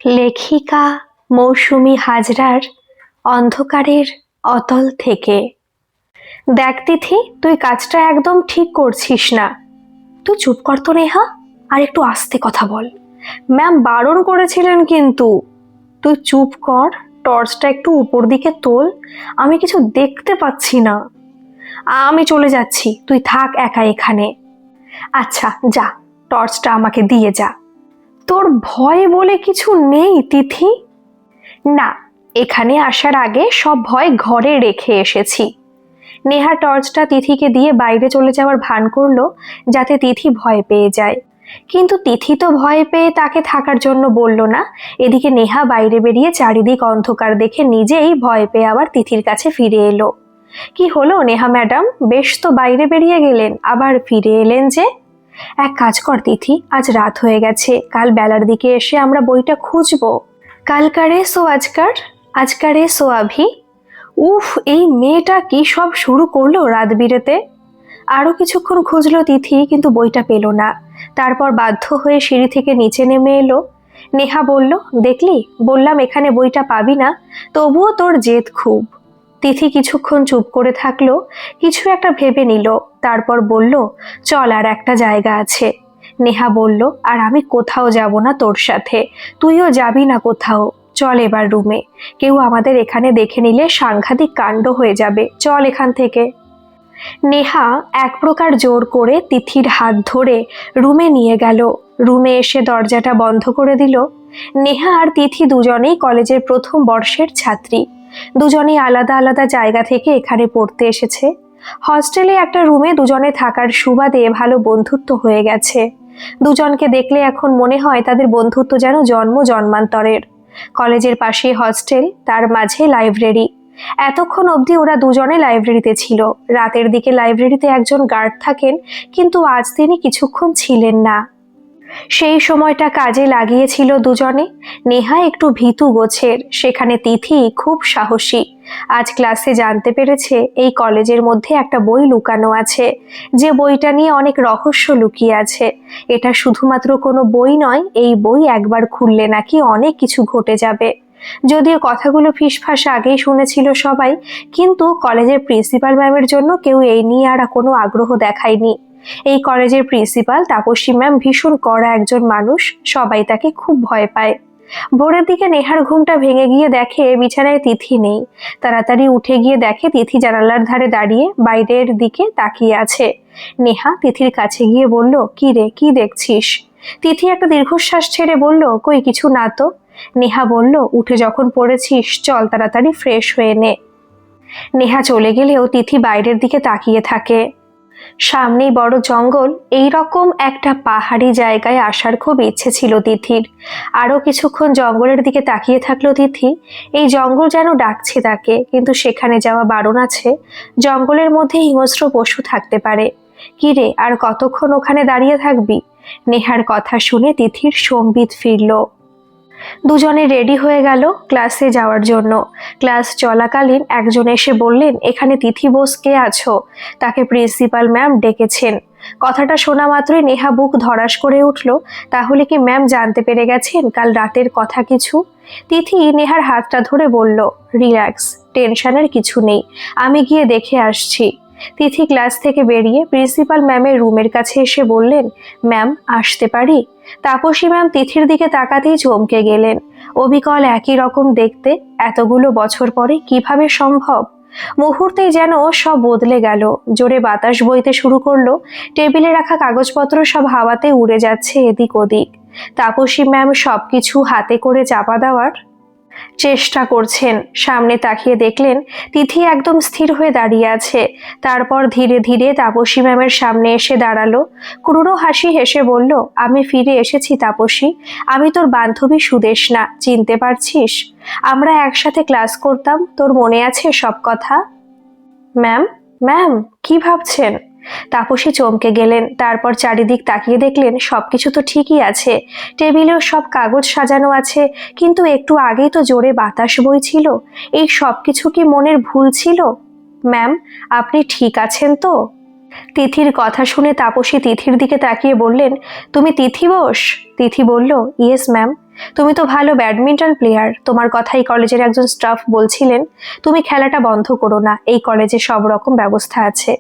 লেখিকা মৌসুমী হাজরার অন্ধকারের অতল থেকে। দেখ তিথি, তুই কাজটা একদম ঠিক করছিস না। তুই চুপ কর তো নেহা, আর একটু আস্তে কথা বল। ম্যাম বারণ করেছিলেন কিন্তু। তুই চুপ কর, টর্চটা একটু উপর দিকে তোল, আমি কিছু দেখতে পাচ্ছি না। আমি চলে যাচ্ছি, তুই থাক একা এখানে। আচ্ছা যা, টর্চটা আমাকে দিয়ে যা। তোর ভয় বলে কিছু নেই তিথি? না, এখানে আসার আগে সব ভয় ঘরে রেখে এসেছি। নেহা টর্চটা তিথিকে দিয়ে বাইরে চলে যাওয়ার ভান করলো, যাতে তিথি ভয় পেয়ে যায়। কিন্তু তিথি তো ভয় পেয়ে তাকে থাকার জন্য বলল না। এদিকে নেহা বাইরে বেরিয়ে চারিদিক অন্ধকার দেখে নিজেই ভয় পেয়ে আবার তিথির কাছে ফিরে এলো। কি হলো নেহা ম্যাডাম, বেশ তো বাইরে বেরিয়ে গেলেন, আবার ফিরে এলেন যে? এক কাজ কর তিথি, আজ রাত হয়ে গেছে, কাল বেলার দিকে এসে আমরা বইটা খুঁজবো। কালকারে সো আজকার, আজকারে সো আভি। উফ, এই মেয়েটা কি সব শুরু করলো রাত বিরেতে। আরো কিছুক্ষণ খুঁজলো তিথি, কিন্তু বইটা পেল না। তারপর বাধ্য হয়ে সিঁড়ি থেকে নিচে নেমে এলো। নেহা বলল, দেখলি বললাম এখানে বইটা পাবি না, তবুও তোর জেদ খুব। তিথি কিছুক্ষণ চুপ করে থাকলো, কিছু একটা ভেবে নিল। তারপর বলল, চল আর একটা জায়গা আছে। নেহা বলল, আর আমি কোথাও যাব না তোর সাথে, তুইও যাবি না কোথাও। চল এবার রুমে, কেউ আমাদের এখানে দেখে নিলে সাংঘাতিক কাণ্ড হয়ে যাবে, চল এখান থেকে। নেহা এক প্রকার জোর করে তিথির হাত ধরে রুমে নিয়ে গেল। রুমে এসে দরজাটা বন্ধ করে দিল। নেহা আর তিথি দুজনেই কলেজের প্রথম বর্ষের ছাত্রী। দুজনেই আলাদা আলাদা জায়গা থেকে এখানে পড়তে এসেছে। হস্টেলে একটা রুমে দুজনে থাকার সুবাদে ভালো বন্ধুত্ব হয়ে গেছে। দুজনকে দেখলে এখন মনে হয় তাদের বন্ধুত্ব যেন জন্ম জন্মান্তরের। কলেজের পাশে হস্টেল, তার মাঝে লাইব্রেরি। এতক্ষণ অবধি ওরা দুজনে লাইব্রেরিতে ছিল। রাতের দিকে লাইব্রেরিতে একজন গার্ড থাকেন, কিন্তু আজ তিনি কিছুক্ষণ ছিলেন না। সেই সময়টা কাজে লাগিয়েছিল দুজনে। নেহা একটু ভীতু গোছের, সেখানে তিথি খুব সাহসী। আজ ক্লাসে জানতে পেরেছে এই কলেজের মধ্যে একটা বই লুকানো আছে, যে বইটা নিয়ে অনেক রহস্য লুকিয়ে আছে। এটা শুধুমাত্র কোনো বই নয়, এই বই একবার খুললে নাকি অনেক কিছু ঘটে যাবে। যদিও কথাগুলো ফিসফাস আগেই শুনেছিল সবাই, কিন্তু কলেজের প্রিন্সিপাল ম্যামের জন্য কেউ এই নিয়ে আর কোনো আগ্রহ দেখায়নি। এই কলেজের প্রিন্সিপাল তাপসী ম্যাম ভীষণ কড়া একজন মানুষ, সবাই তাকে খুব ভয় পায়। ভোরের দিকে নেহার ঘুমটা ভেঙে গিয়ে দেখে বিছানায় তিথি নেই। তাড়াতাড়ি উঠে গিয়ে দেখে তিথি জানালার ধারে দাঁড়িয়ে বাইরের দিকে তাকিয়ে আছে। নেহা তিথির কাছে গিয়ে বলল, কি রে, কি দেখছিস? তিথি একটা দীর্ঘশ্বাস ছেড়ে বলল, কই কিছু না তো। নেহা বলল, উঠে যখন পড়েছিস চল তাড়াতাড়ি ফ্রেশ হয়ে নে। নেহা চলে গেলেও তিথি বাইরের দিকে তাকিয়ে থাকে। সামনেই বড় জঙ্গল, এই রকম একটা পাহাড়ি জায়গায় আসার খুব ইচ্ছে ছিল তিথির। আরো কিছুক্ষণ জঙ্গলের দিকে তাকিয়ে থাকলো তিথি। এই জঙ্গল যেন ডাকছে তাকে, কিন্তু সেখানে যাওয়া বারণ আছে। জঙ্গলের মধ্যে হিংস্র পশু থাকতে পারে। কি রে, আর কতক্ষণ ওখানে দাঁড়িয়ে থাকবি? নেহার কথা শুনে তিথির সম্বিত ফিরল। দুজনে রেডি হয়ে গেল ক্লাসে যাওয়ার জন্য। ক্লাস চলাকালীন একজন এসে বললেন, এখানে তিথি বোস কে আছো? তাকে প্রিন্সিপাল ম্যাম ডেকেছেন। কথাটা শোনা মাত্রই নেহা বুক ধড়াস করে উঠল। তাহলে কি ম্যাম জানতে পেরে গেছেন কাল রাতের কথা কিছু? তিথি নেহার হাতটা ধরে বলল, রিল্যাক্স, টেনশনের কিছু নেই, আমি গিয়ে দেখে আসছি। তিথি ক্লাস থেকে বেরিয়ে প্রিন্সিপাল ম্যামের রুমের কাছে এসে বললেন, ম্যাম আসতে পারি? তাপসী ম্যাম তিথির দিকে তাকাতেই চমকে গেলেন। অবিকল একই রকম দেখতে, এতগুলো বছর পরে কিভাবে সম্ভব? মুহূর্তেই যেন সব বদলে গেল। জোরে বাতাস বইতে শুরু করলো। টেবিলে রাখা কাগজপত্র সব হাওয়াতে উড়ে যাচ্ছে এদিক ওদিক। তাপসী ম্যাম সবকিছু হাতে করে চাপা দেওয়ার চেষ্টা করছেন। সামনে তাকিয়ে দেখলেন তিথি একদম স্থির হয়ে দাঁড়িয়ে আছে। তারপর ধীরে ধীরে তাপসী ম্যামের সামনে এসে দাঁড়ালো। ক্রূর হাসি হেসে বলল, আমি ফিরে এসেছি তাপসী, আমি তোর বান্ধবী সুদেষ্ণা, চিনতে পারছিস? আমরা একসাথে ক্লাস করতাম, তোর মনে আছে সব কথা? ম্যাম, ম্যাম কি ভাবছেন? তাপসী চমকে গেলেন। তারপর চারিদিক তাকিয়ে দেখলেন সবকিছু তো ঠিকই আছে। টেবিলেও সব কাগজ সাজানো আছে, কিন্তু একটু আগেই তো জোরে বাতাস বইছিল। এই সবকিছু কি মনের ভুল ছিল? ম্যাম, আপনি ঠিক আছেন তো? তিথির কথা শুনে তাপসী তিথির দিকে তাকিয়ে বললেন, তুমি তিথি বোস? তিথি বলল, ইয়েস ম্যাম। তুমি তো ভালো ব্যাডমিন্টন প্লেয়ার, তোমার কথাই কলেজের একজন স্টাফ বলছিলেন। তুমি খেলাটা বন্ধ করো না, এই কলেজে সব রকম ব্যবস্থা আছে।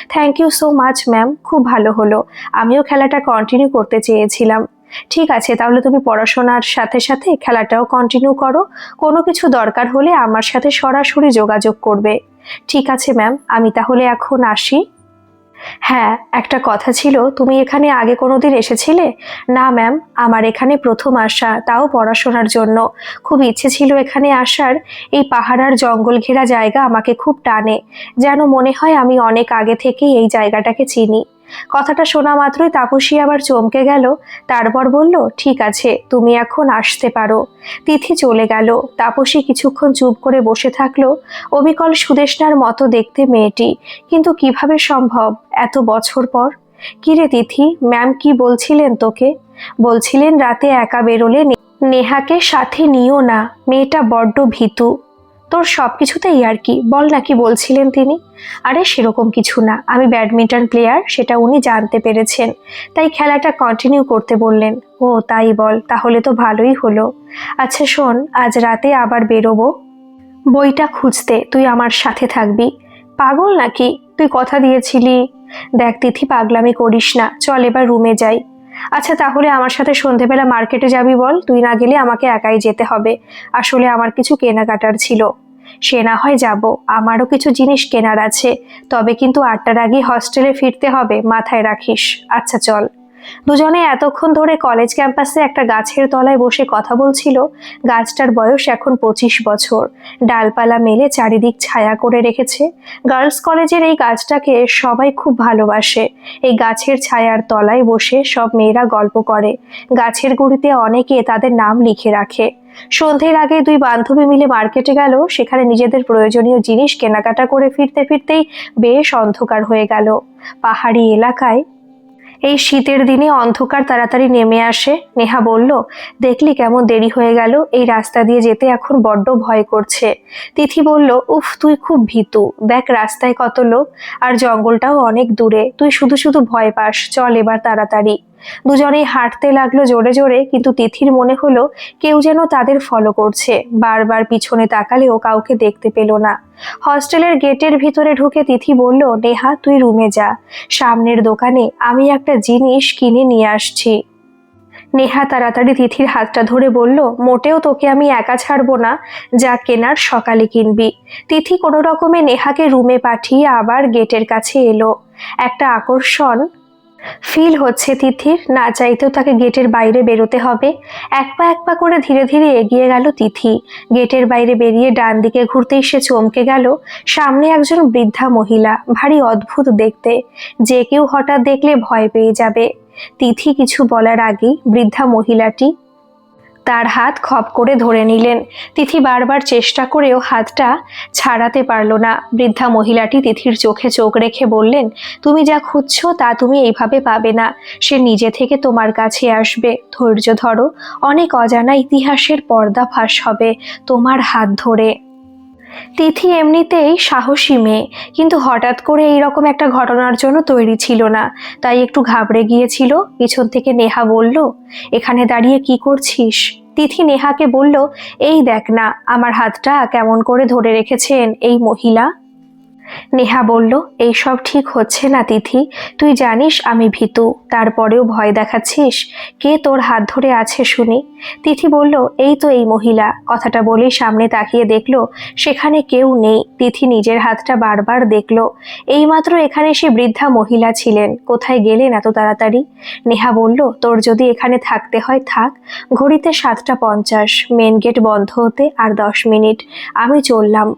Thank you so much ma'am, খুব ভালো হলো। আমিও খেলাটা কন্টিনিউ করতে চেয়েছিলাম। ঠিক আছে, তাহলে তুমি পড়াশোনার সাথে সাথে খেলাটাও কন্টিনিউ করো। কোনো কিছু দরকার হলে আমার সাথে সরাসরি যোগাযোগ করবে। ঠিক আছে ম্যাম, আমি তাহলে এখন আসি। হ্যাঁ, একটা কথা ছিল, তুমি এখানে আগে কোনোদিন এসেছিলে? না ম্যাম, আমার এখানে প্রথম আসা, তাও পড়াশোনার জন্য। খুব ইচ্ছে ছিল এখানে আসার। এই পাহাড় আর জঙ্গল ঘেরা জায়গা আমাকে খুব টানে, যেন মনে হয় আমি অনেক আগে থেকেই এই জায়গাটাকে চিনি। কথাটা শোনা মাত্রই তাপসী আবার চমকে গেল। তারপর বলল, ঠিক আছে, তুমি এখন আসতে পারো। তিথি চলে গেল। তাপসী কিছুক্ষণ চুপ করে বসে থাকলো। অবিকল সুদেষ্ণার মতো দেখতে মেয়েটি, কিন্তু কিভাবে সম্ভব এত বছর পর? কিরে তিথি, ম্যাম কি বলছিলেন তোকে? বলছিলেন রাতে একা বেরোলে নেহাকে সাথে নিও না, মেয়েটা বড্ড ভীতু। তোর সবকিছুতেই আর কি, বল না কি বলছিলেন তিনি? আরে সেরকম কিছু না, আমি ব্যাডমিন্টন প্লেয়ার সেটা উনি জানতে পেরেছেন, তাই খেলাটা কন্টিনিউ করতে বললেন। ও তাই বল, তাহলে তো ভালোই হলো। আচ্ছা শোন, আজ রাতে আবার বেরোবো, বইটা খুঁজতে তুই আমার সাথে থাকবি। পাগল নাকি, তুই কথা দিয়েছিলি। দেখ তিথি, পাগলামি করিস না, চল এবার রুমে যাই। আচ্ছা তাহলে আমার সাথে সন্ধেবেলা মার্কেটে যাবি বল, তুই না গেলে আমাকে একাই যেতে হবে। আসলে আমার কিছু কেনাকাটার ছিল। সে না হয় যাব, আমারও কিছু জিনিস কেনার আছে। তবে কিন্তু 8টার আগে হস্টেলে ফিরতে হবে, মাথায় রাখিস। আচ্ছা চল। দুজনে এতক্ষণ ধরে কলেজ ক্যাম্পাসে একটা গাছের তলায় বসে কথা বলছিল। গাছটার বয়স এখন 25 বছর, ডালপালা মেলে চারিদিক ছায়া করে রেখেছে। গার্লস কলেজের এই গাছটাকে সবাই খুব ভালোবাসে। এই গাছের ছায়ার তলায় বসে সব মেয়েরা গল্প করে। গাছের গুঁড়িতে অনেকে তাদের নাম লিখে রাখে। সন্ধ্যের আগে দুই বান্ধবী মিলে মার্কেটে গেল। সেখানে নিজেদের প্রয়োজনীয় জিনিস কেনাকাটা করে ফিরতে ফিরতেই বেশ অন্ধকার হয়ে গেল। পাহাড়ি এলাকায় এই শীতের দিনে অন্ধকার তাড়াতাড়ি নেমে আসে। নেহা বলল, দেখলি কেমন দেরি হয়ে গেল, এই রাস্তা দিয়ে যেতে এখন বড্ড ভয় করছে। তিথি বলল, উফ তুই খুব ভীতু, দেখ রাস্তায় কত লোক, আর জঙ্গলটাও অনেক দূরে, তুই শুধু শুধু ভয় পাস, চল এবার তাড়াতাড়ি। দুজনেই হাঁটতে লাগলো জোরে জোরে, কিন্তু তিথির মনে হলো কেউ যেন তাদের ফলো করছে। বারবার পিছনে তাকালেও কাউকে দেখতে পেল না। হস্টেলের গেটের ভিতরে ঢুকে তিথি বলল, নেহা তুই রুমে যা, সামনের দোকানে আমি একটা জিনিস কিনে নিয়ে আসছি। নেহা তাড়াতাড়ি তিথির হাতটা ধরে বলল, মোটেও তোকে আমি একা ছাড়বো না, যা কেনার সকালে কিনবি। তিথি কোনো রকমে নেহাকে রুমে পাঠিয়ে আবার গেটের কাছে এলো। একটা আকর্ষণ ফিল হচ্ছে তিথির, না চাইতেও তাকে গেটের বাইরে বেরোতে হবে। এক পা করে ধীরে ধীরে এগিয়ে গেল তিথি। গেটের বাইরে বেরিয়ে ডান দিকে ঘুরতেই সে চমকে গেল। সামনে একজন বৃদ্ধা মহিলা, ভারী অদ্ভুত দেখতে, যে কেউ হঠাৎ দেখলে ভয় পেয়ে যাবে। তিথি কিছু বলার আগেই বৃদ্ধা মহিলাটি তার হাত খপ করে ধরে নিলেন। তিথি বারবার চেষ্টা করেও হাতটা ছাড়াতে পারল না। বৃদ্ধা মহিলাটি তিথির চোখে চোখ রেখে বললেন, তুমি যা খুঁজছো তা তুমি এইভাবে পাবে না, সে নিজে থেকে তোমার কাছে আসবে। ধৈর্য ধরো, অনেক অজানা ইতিহাসের পর্দা ফাঁস হবে তোমার হাত ধরে। তিথি এমনিতেই সাহসী মেয়ে, কিন্তু হঠাৎ করে এইরকম একটা ঘটনার জন্য তৈরি ছিল না, তাই একটু ঘাবড়ে গিয়েছিল। পিছন থেকে নেহা বলল, এখানে দাঁড়িয়ে কি করছিস? তিথি নেহাকে বলল, এই দেখ না, আমার হাতটা কেমন করে ধরে রেখেছেন এই মহিলা। নেহা বলল, এইসব ঠিক হচ্ছে না তিথি, তুই জানিস আমি ভীতু, তারপরেও ভয় দেখাচ্ছিস। কে তোর হাত ধরে আছে শুনি? তিথি বলল, এই তো এই মহিলা। কথাটা বলেই সামনে তাকিয়ে দেখলো সেখানে কেউ নেই। তিথি নিজের হাতটা বারবার দেখলো, এইমাত্র এখানে সে বৃদ্ধা মহিলা ছিলেন। কোথায় গেলেন এত তাড়াতাড়ি? নেহা বলল, তোর যদি এখানে থাকতে হয় থাক, ঘড়িতে 7টা 50, মেন গেট বন্ধ হতে আর 10 মিনিট, আমি চললাম।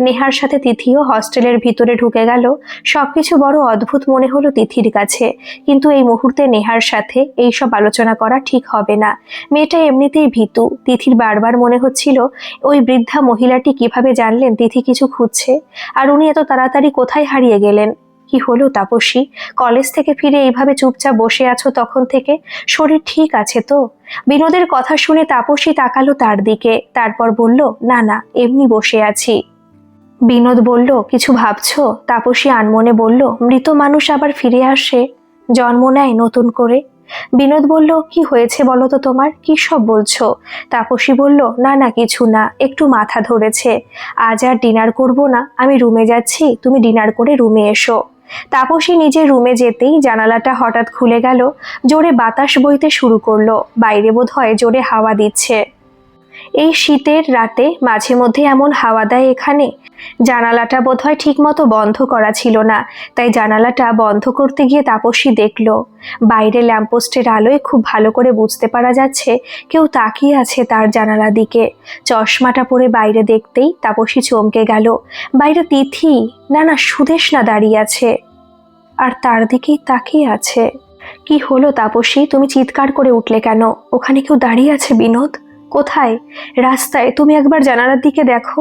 নেহার সাথে তিথিও হস্টেলের ভিতরে ঢুকে গেল। সবকিছু বড় অদ্ভুত মনে হলো তিথির কাছে, কিন্তু এই মুহূর্তে নেহার সাথে এইসব আলোচনা করা ঠিক হবে না। মেয়েটা এমনিতেই ভীতু। তিথির বারবার মনে হচ্ছিল, ওই বৃদ্ধা মহিলাটি কিভাবে জানলেন তিথি কিছু খুঁজছে, আর উনি এত তাড়াতাড়ি কোথায় হারিয়ে গেলেন? কি হলো তাপসী, কলেজ থেকে ফিরে এইভাবে চুপচাপ বসে আছো তখন থেকে, শরীর ঠিক আছে তো? বিনোদের কথা শুনে তাপসী তাকালো তার দিকে, তারপর বলল, না না, এমনি বসে আছি। বিনোদ বলল, কিছু ভাবছো? তাপসী আনমনে বলল, মৃত মানুষ আবার ফিরে আসে, জন্ম নেয় নতুন করে। বিনোদ বলল, কি হয়েছে বলো তো তোমার, কি সব বলছো? তাপসী বলল, না না কিছু না, একটু মাথা ধরেছে। আজ আর ডিনার করব না, আমি রুমে যাচ্ছি, তুমি ডিনার করে রুমে এসো। তাপসী নিজের রুমে যেতেই জানালাটা হঠাৎ খুলে গেল, জোরে বাতাস বইতে শুরু করলো, বাইরে বোধহয় জোরে হাওয়া দিচ্ছে। এই শীতের রাতে মাঝে মধ্যে এমন হাওয়া দেয় এখানে। জানালাটা বোধহয় ঠিক মতো বন্ধ করা ছিল না, তাই জানালাটা বন্ধ করতে গিয়ে তাপসী দেখল বাইরে ল্যাম্পপোস্টের আলোয় খুব ভালো করে বুঝতে পারা যাচ্ছে কেউ তাকিয়ে আছে তার জানালা দিকে। চশমাটা পরে বাইরে দেখতেই তাপসী চমকে গেল। বাইরে তিথি, না না সুদেষ্ণা দাঁড়িয়ে আছে, আর তার দিকেই তাকিয়ে আছে। কি হলো তাপসী, তুমি চিৎকার করে উঠলে কেন? ওখানে কেউ দাঁড়িয়ে আছে বিনোদ। কোথায়? রাস্তায়, তুমি একবার জানালার দিকে দেখো।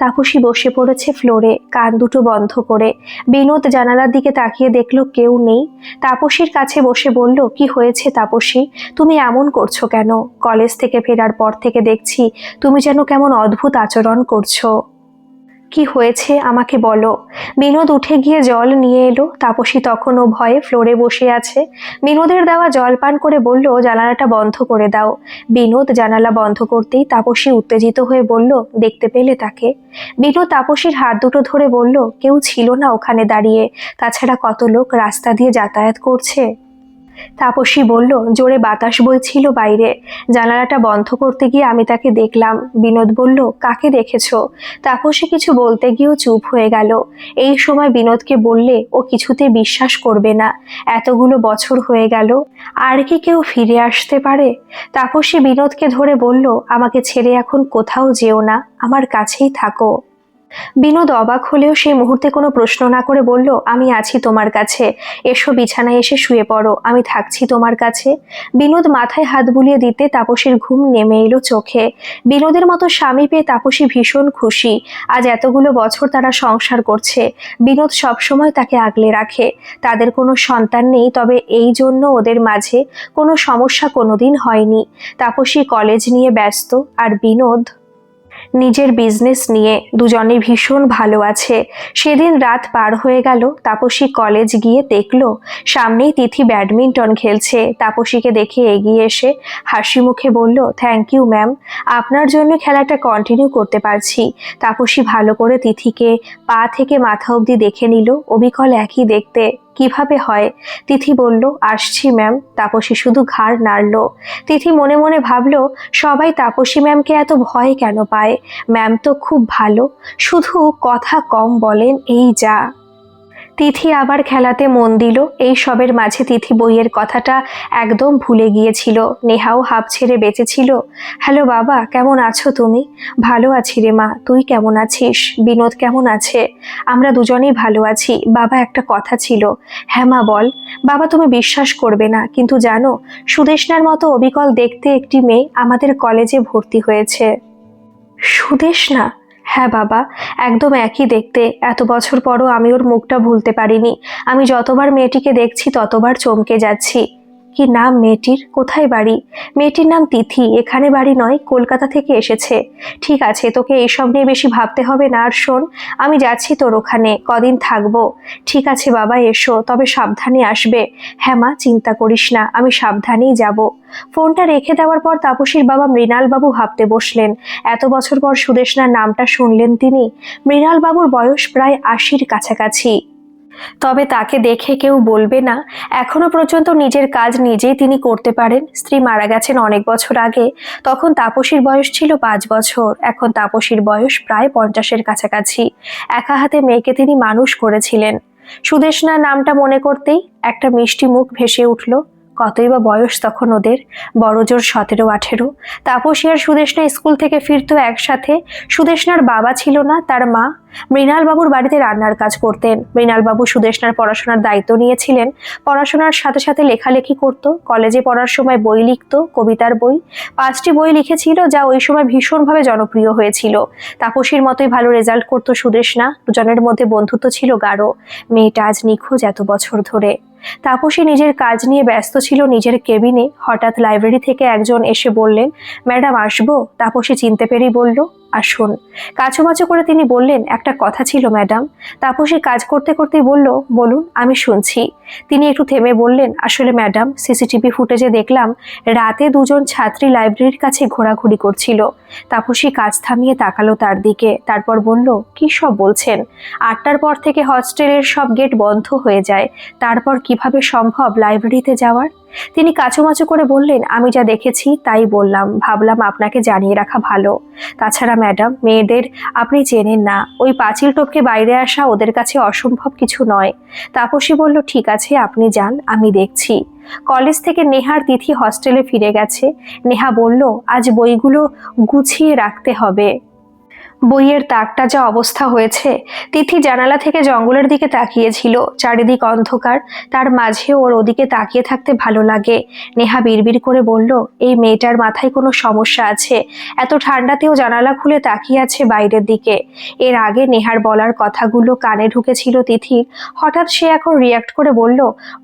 তাপসী বসে পড়েছে ফ্লোরে, কান দুটো বন্ধ করে। বিনোদ জানালার দিকে তাকিয়ে দেখলো কেউ নেই। তাপসীর কাছে বসে বলল, কি হয়েছে তাপসী, তুমি এমন করছো কেন? কলেজ থেকে ফেরার পর থেকে দেখছি তুমি যেন কেমন অদ্ভুত আচরণ করছো। কি হয়েছে আমাকে বলো। বিনোদ উঠে গিয়ে জল নিয়ে এলো। তাপসী তখনও ভয়ে ফ্লোরে বসে আছে। বিনোদের দেওয়া জল পান করে বলল, জানালাটা বন্ধ করে দাও। বিনোদ জানালা বন্ধ করতেই তাপসী উত্তেজিত হয়ে বলল, দেখতে পেলে তাকে? বিনোদ তাপসীর হাত দুটো ধরে বলল, কেউ ছিল না ওখানে দাঁড়িয়ে, তাছাড়া কত লোক রাস্তা দিয়ে যাতায়াত করছে। তাপসী বলল, জোরে বাতাস বইছিল বাইরে, জানালাটা বন্ধ করতে গিয়ে আমি তাকে দেখলাম। বিনোদ বলল, কাকে দেখেছো? তাপসী কিছু বলতে গিয়েও চুপ হয়ে গেল। এই সময় বিনোদকে বললে ও কিছুতে বিশ্বাস করবে না, এতগুলো বছর হয়ে গেল, আর কি কেউ ফিরে আসতে পারে? তাপসী বিনোদকে ধরে বলল, আমাকে ছেড়ে এখন কোথাও যেও না, আমার কাছেই থাকো। বিনোদ অবাক হলেও সেই মুহূর্তে কোনো প্রশ্ন না করে বলল, আমি আছি তোমার কাছে, এসো বিছানায় এসে শুয়ে পড়ো, আমি থাকছি তোমার কাছে। বিনোদ মাথায় হাত বুলিয়ে দিতে তাপসীর ঘুম নেমে এলো চোখে। বিনোদের মতো স্বামী পেয়ে তাপসী ভীষণ খুশি। আজ এতগুলো বছর তারা সংসার করছে, বিনোদ সবসময় তাকে আগলে রাখে। তাদের কোনো সন্তান নেই, তবে এই জন্য ওদের মাঝে কোনো সমস্যা কোনোদিন হয়নি। তাপসী কলেজ নিয়ে ব্যস্ত, আর বিনোদ নিজের বিজনেস নিয়ে। দুজনে ভীষণ ভালো আছে। সেদিন রাত পার হয়ে গেল। তাপসী কলেজ গিয়ে দেখলো সামনেই তিথি ব্যাডমিন্টন খেলছে। তাপসীকে দেখে এগিয়ে এসে হাসি মুখে বলল, থ্যাংক ইউ ম্যাম, আপনার জন্য খেলাটা কন্টিনিউ করতে পারছি। তাপসী ভালো করে তিথিকে পা থেকে মাথা অবধি দেখে নিল, অবিকল একই দেখতে, কিভাবে হয়? তিথি বলল, আসছি ম্যাম। তাপসী শুধু ঘাড় নাড়ল। তিথি মনে মনে ভাবল, সবাই তাপসী ম্যামকে এত ভয় কেন পায়? ম্যাম তো খুব ভালো, শুধু কথা কম বলেন, এই যা। তিথি আবার খেলাতে মন দিল। এই সবের মাঝে তিথি বইয়ের কথাটা একদম ভুলে গিয়েছিল। নেহাও হাঁপ ছেড়ে বেঁচেছিল। হ্যালো বাবা, কেমন আছো তুমি? ভালো আছি রে মা, তুই কেমন আছিস? বিনোদ কেমন আছে? আমরা দুজনেই ভালো আছি বাবা, একটা কথা ছিল। হ্যাঁ মা বল। বাবা, তুমি বিশ্বাস করবে না, কিন্তু জানো, সুদেষ্ণার মতো অবিকল দেখতে একটি মেয়ে আমাদের কলেজে ভর্তি হয়েছে। সুদেষ্ণা? হ্যাঁ বাবা, একদম একই দেখতে। এত বছর পরও আমি ওর মুখটা ভুলতে পারিনি। আমি যতবার মেয়েটিকে দেখছি ততবার চমকে যাচ্ছি। কি নাম মেয়েটির? কোথায় বাড়ি? মেয়েটির নাম তিথি, এখানে বাড়ি নয়, কলকাতা থেকে এসেছে। ঠিক আছে, তোকে এইসব নিয়ে বেশি ভাবতে হবে না। আর শোন, আমি যাচ্ছি তোর ওখানে, কদিন থাকবো। ঠিক আছে বাবা, এসো, তবে সাবধানে আসবে। হ্যাঁ মা, চিন্তা করিস না, আমি সাবধানেই যাব। ফোনটা রেখে দেওয়ার পর তাপসীর বাবা মৃণালবাবু ভাবতে বসলেন। এত বছর পর সুদেষ্ণার নামটা শুনলেন তিনি। মৃণালবাবুর বয়স প্রায় ৮০-র কাছাকাছি। তবে তাকে দেখে কেউ বলবে না, এখনো পর্যন্ত নিজের কাজ নিজেই তিনি করতে পারেন। স্ত্রী মারা গেছেন অনেক বছর আগে, তখন তাপসীর বয়স ছিল ৫ বছর। এখন তাপসীর বয়স প্রায় ৫০-এর কাছাকাছি। একা হাতে মেয়েকে তিনি মানুষ করেছিলেন। সুদেষ্ণার নামটা মনে করতেই একটা মিষ্টি মুখ ভেসে উঠল। কতই বা বয়স তখন ওদের, বড়জোর ১৭-১৮। তাপসী আর সুদেষ্ণা স্কুল থেকে ফিরতো একসাথে। সুদেষ্ণার বাবা ছিল না, তার মা। মৃণালবাবুর বাড়িতে রান্নার কাজ করতেন। মৃণালবাবু সুদেষ্ণার পড়াশোনার দায়িত্ব নিয়েছিলেন। পড়াশোনার সাথে সাথে লেখালেখি করত। কলেজে পড়ার সময় বই লিখত, কবিতার বই। ৫টি বই লিখেছিল, যা ওই সময় ভীষণভাবে জনপ্রিয় হয়েছিল। তাপসীর মতোই ভালো রেজাল্ট করত সুদেষ্ণা। দুজনের মধ্যে বন্ধুত্ব ছিল গাঢ়। মেয়েটা আজ নিখোঁজ এত বছর ধরে। তাপসী নিজের কাজ নিয়ে ব্যস্ত ছিল নিজের কেবিনে। হঠাৎ লাইব্রেরি থেকে একজন এসে বললেন, ম্যাডাম আসবো? তাপসী চিনতে পেরেই বলল, আসুন। কাচুমাচু করে তিনি বললেন, একটা কথা ছিল ম্যাডাম। তাপসী কাজ করতে করতেই বলল, বলুন, আমি শুনছি। তিনি একটু থেমে বললেন, আসলে ম্যাডাম, সিসিটিভি ফুটেজে দেখলাম রাতে দুজন ছাত্রী লাইব্রেরির কাছে ঘোরাঘুরি করছিল। তাপসী কাজ থামিয়ে তাকালো তার দিকে, তারপর বলল, কি সব বলছেন? 8টার পর থেকে হস্টেলের সব গেট বন্ধ হয়ে যায়, তারপর কিভাবে সম্ভব লাইব্রেরিতে যাওয়ার? তিনি কাচুমাচু করে বললেন, আমি যা দেখেছি তাই বললাম, ভাবলাম আপনাকে জানিয়ে রাখা ভালো। তাছাড়া ম্যাডাম, মেয়েদের আপনি চেনেন না, ওই পাঁচিল টপকে বাইরে আসা ওদের কাছে অসম্ভব কিছু নয়। তাপসী বলল, ঠিক আছে, আপনি যান, আমি দেখছি। কলেজ থেকে নেহার তিথি হস্টেলে ফিরে গেছে। নেহা বলল, আজ বইগুলো গুছিয়ে রাখতে হবে। বইয়ের তাকটা যা অবস্থা হয়েছে। তিথি জানালা থেকে জঙ্গলের দিকে তাকিয়েছিল, চারিদিক অন্ধকার, তার মাঝে ওর ওদিকে তাকিয়ে থাকতে ভালো লাগে। নেহা বিড়বিড় করে বলল, এই মেয়েটার মাথায় কোনো সমস্যা আছে, এত ঠান্ডাতেও জানালা খুলে তাকিয়ে আছে বাইরের দিকে। এর আগে নেহার বলার কথাগুলো কানে ঢুকেছিল তিথির, হঠাৎ সে এখন রিয়াক্ট করে বলল,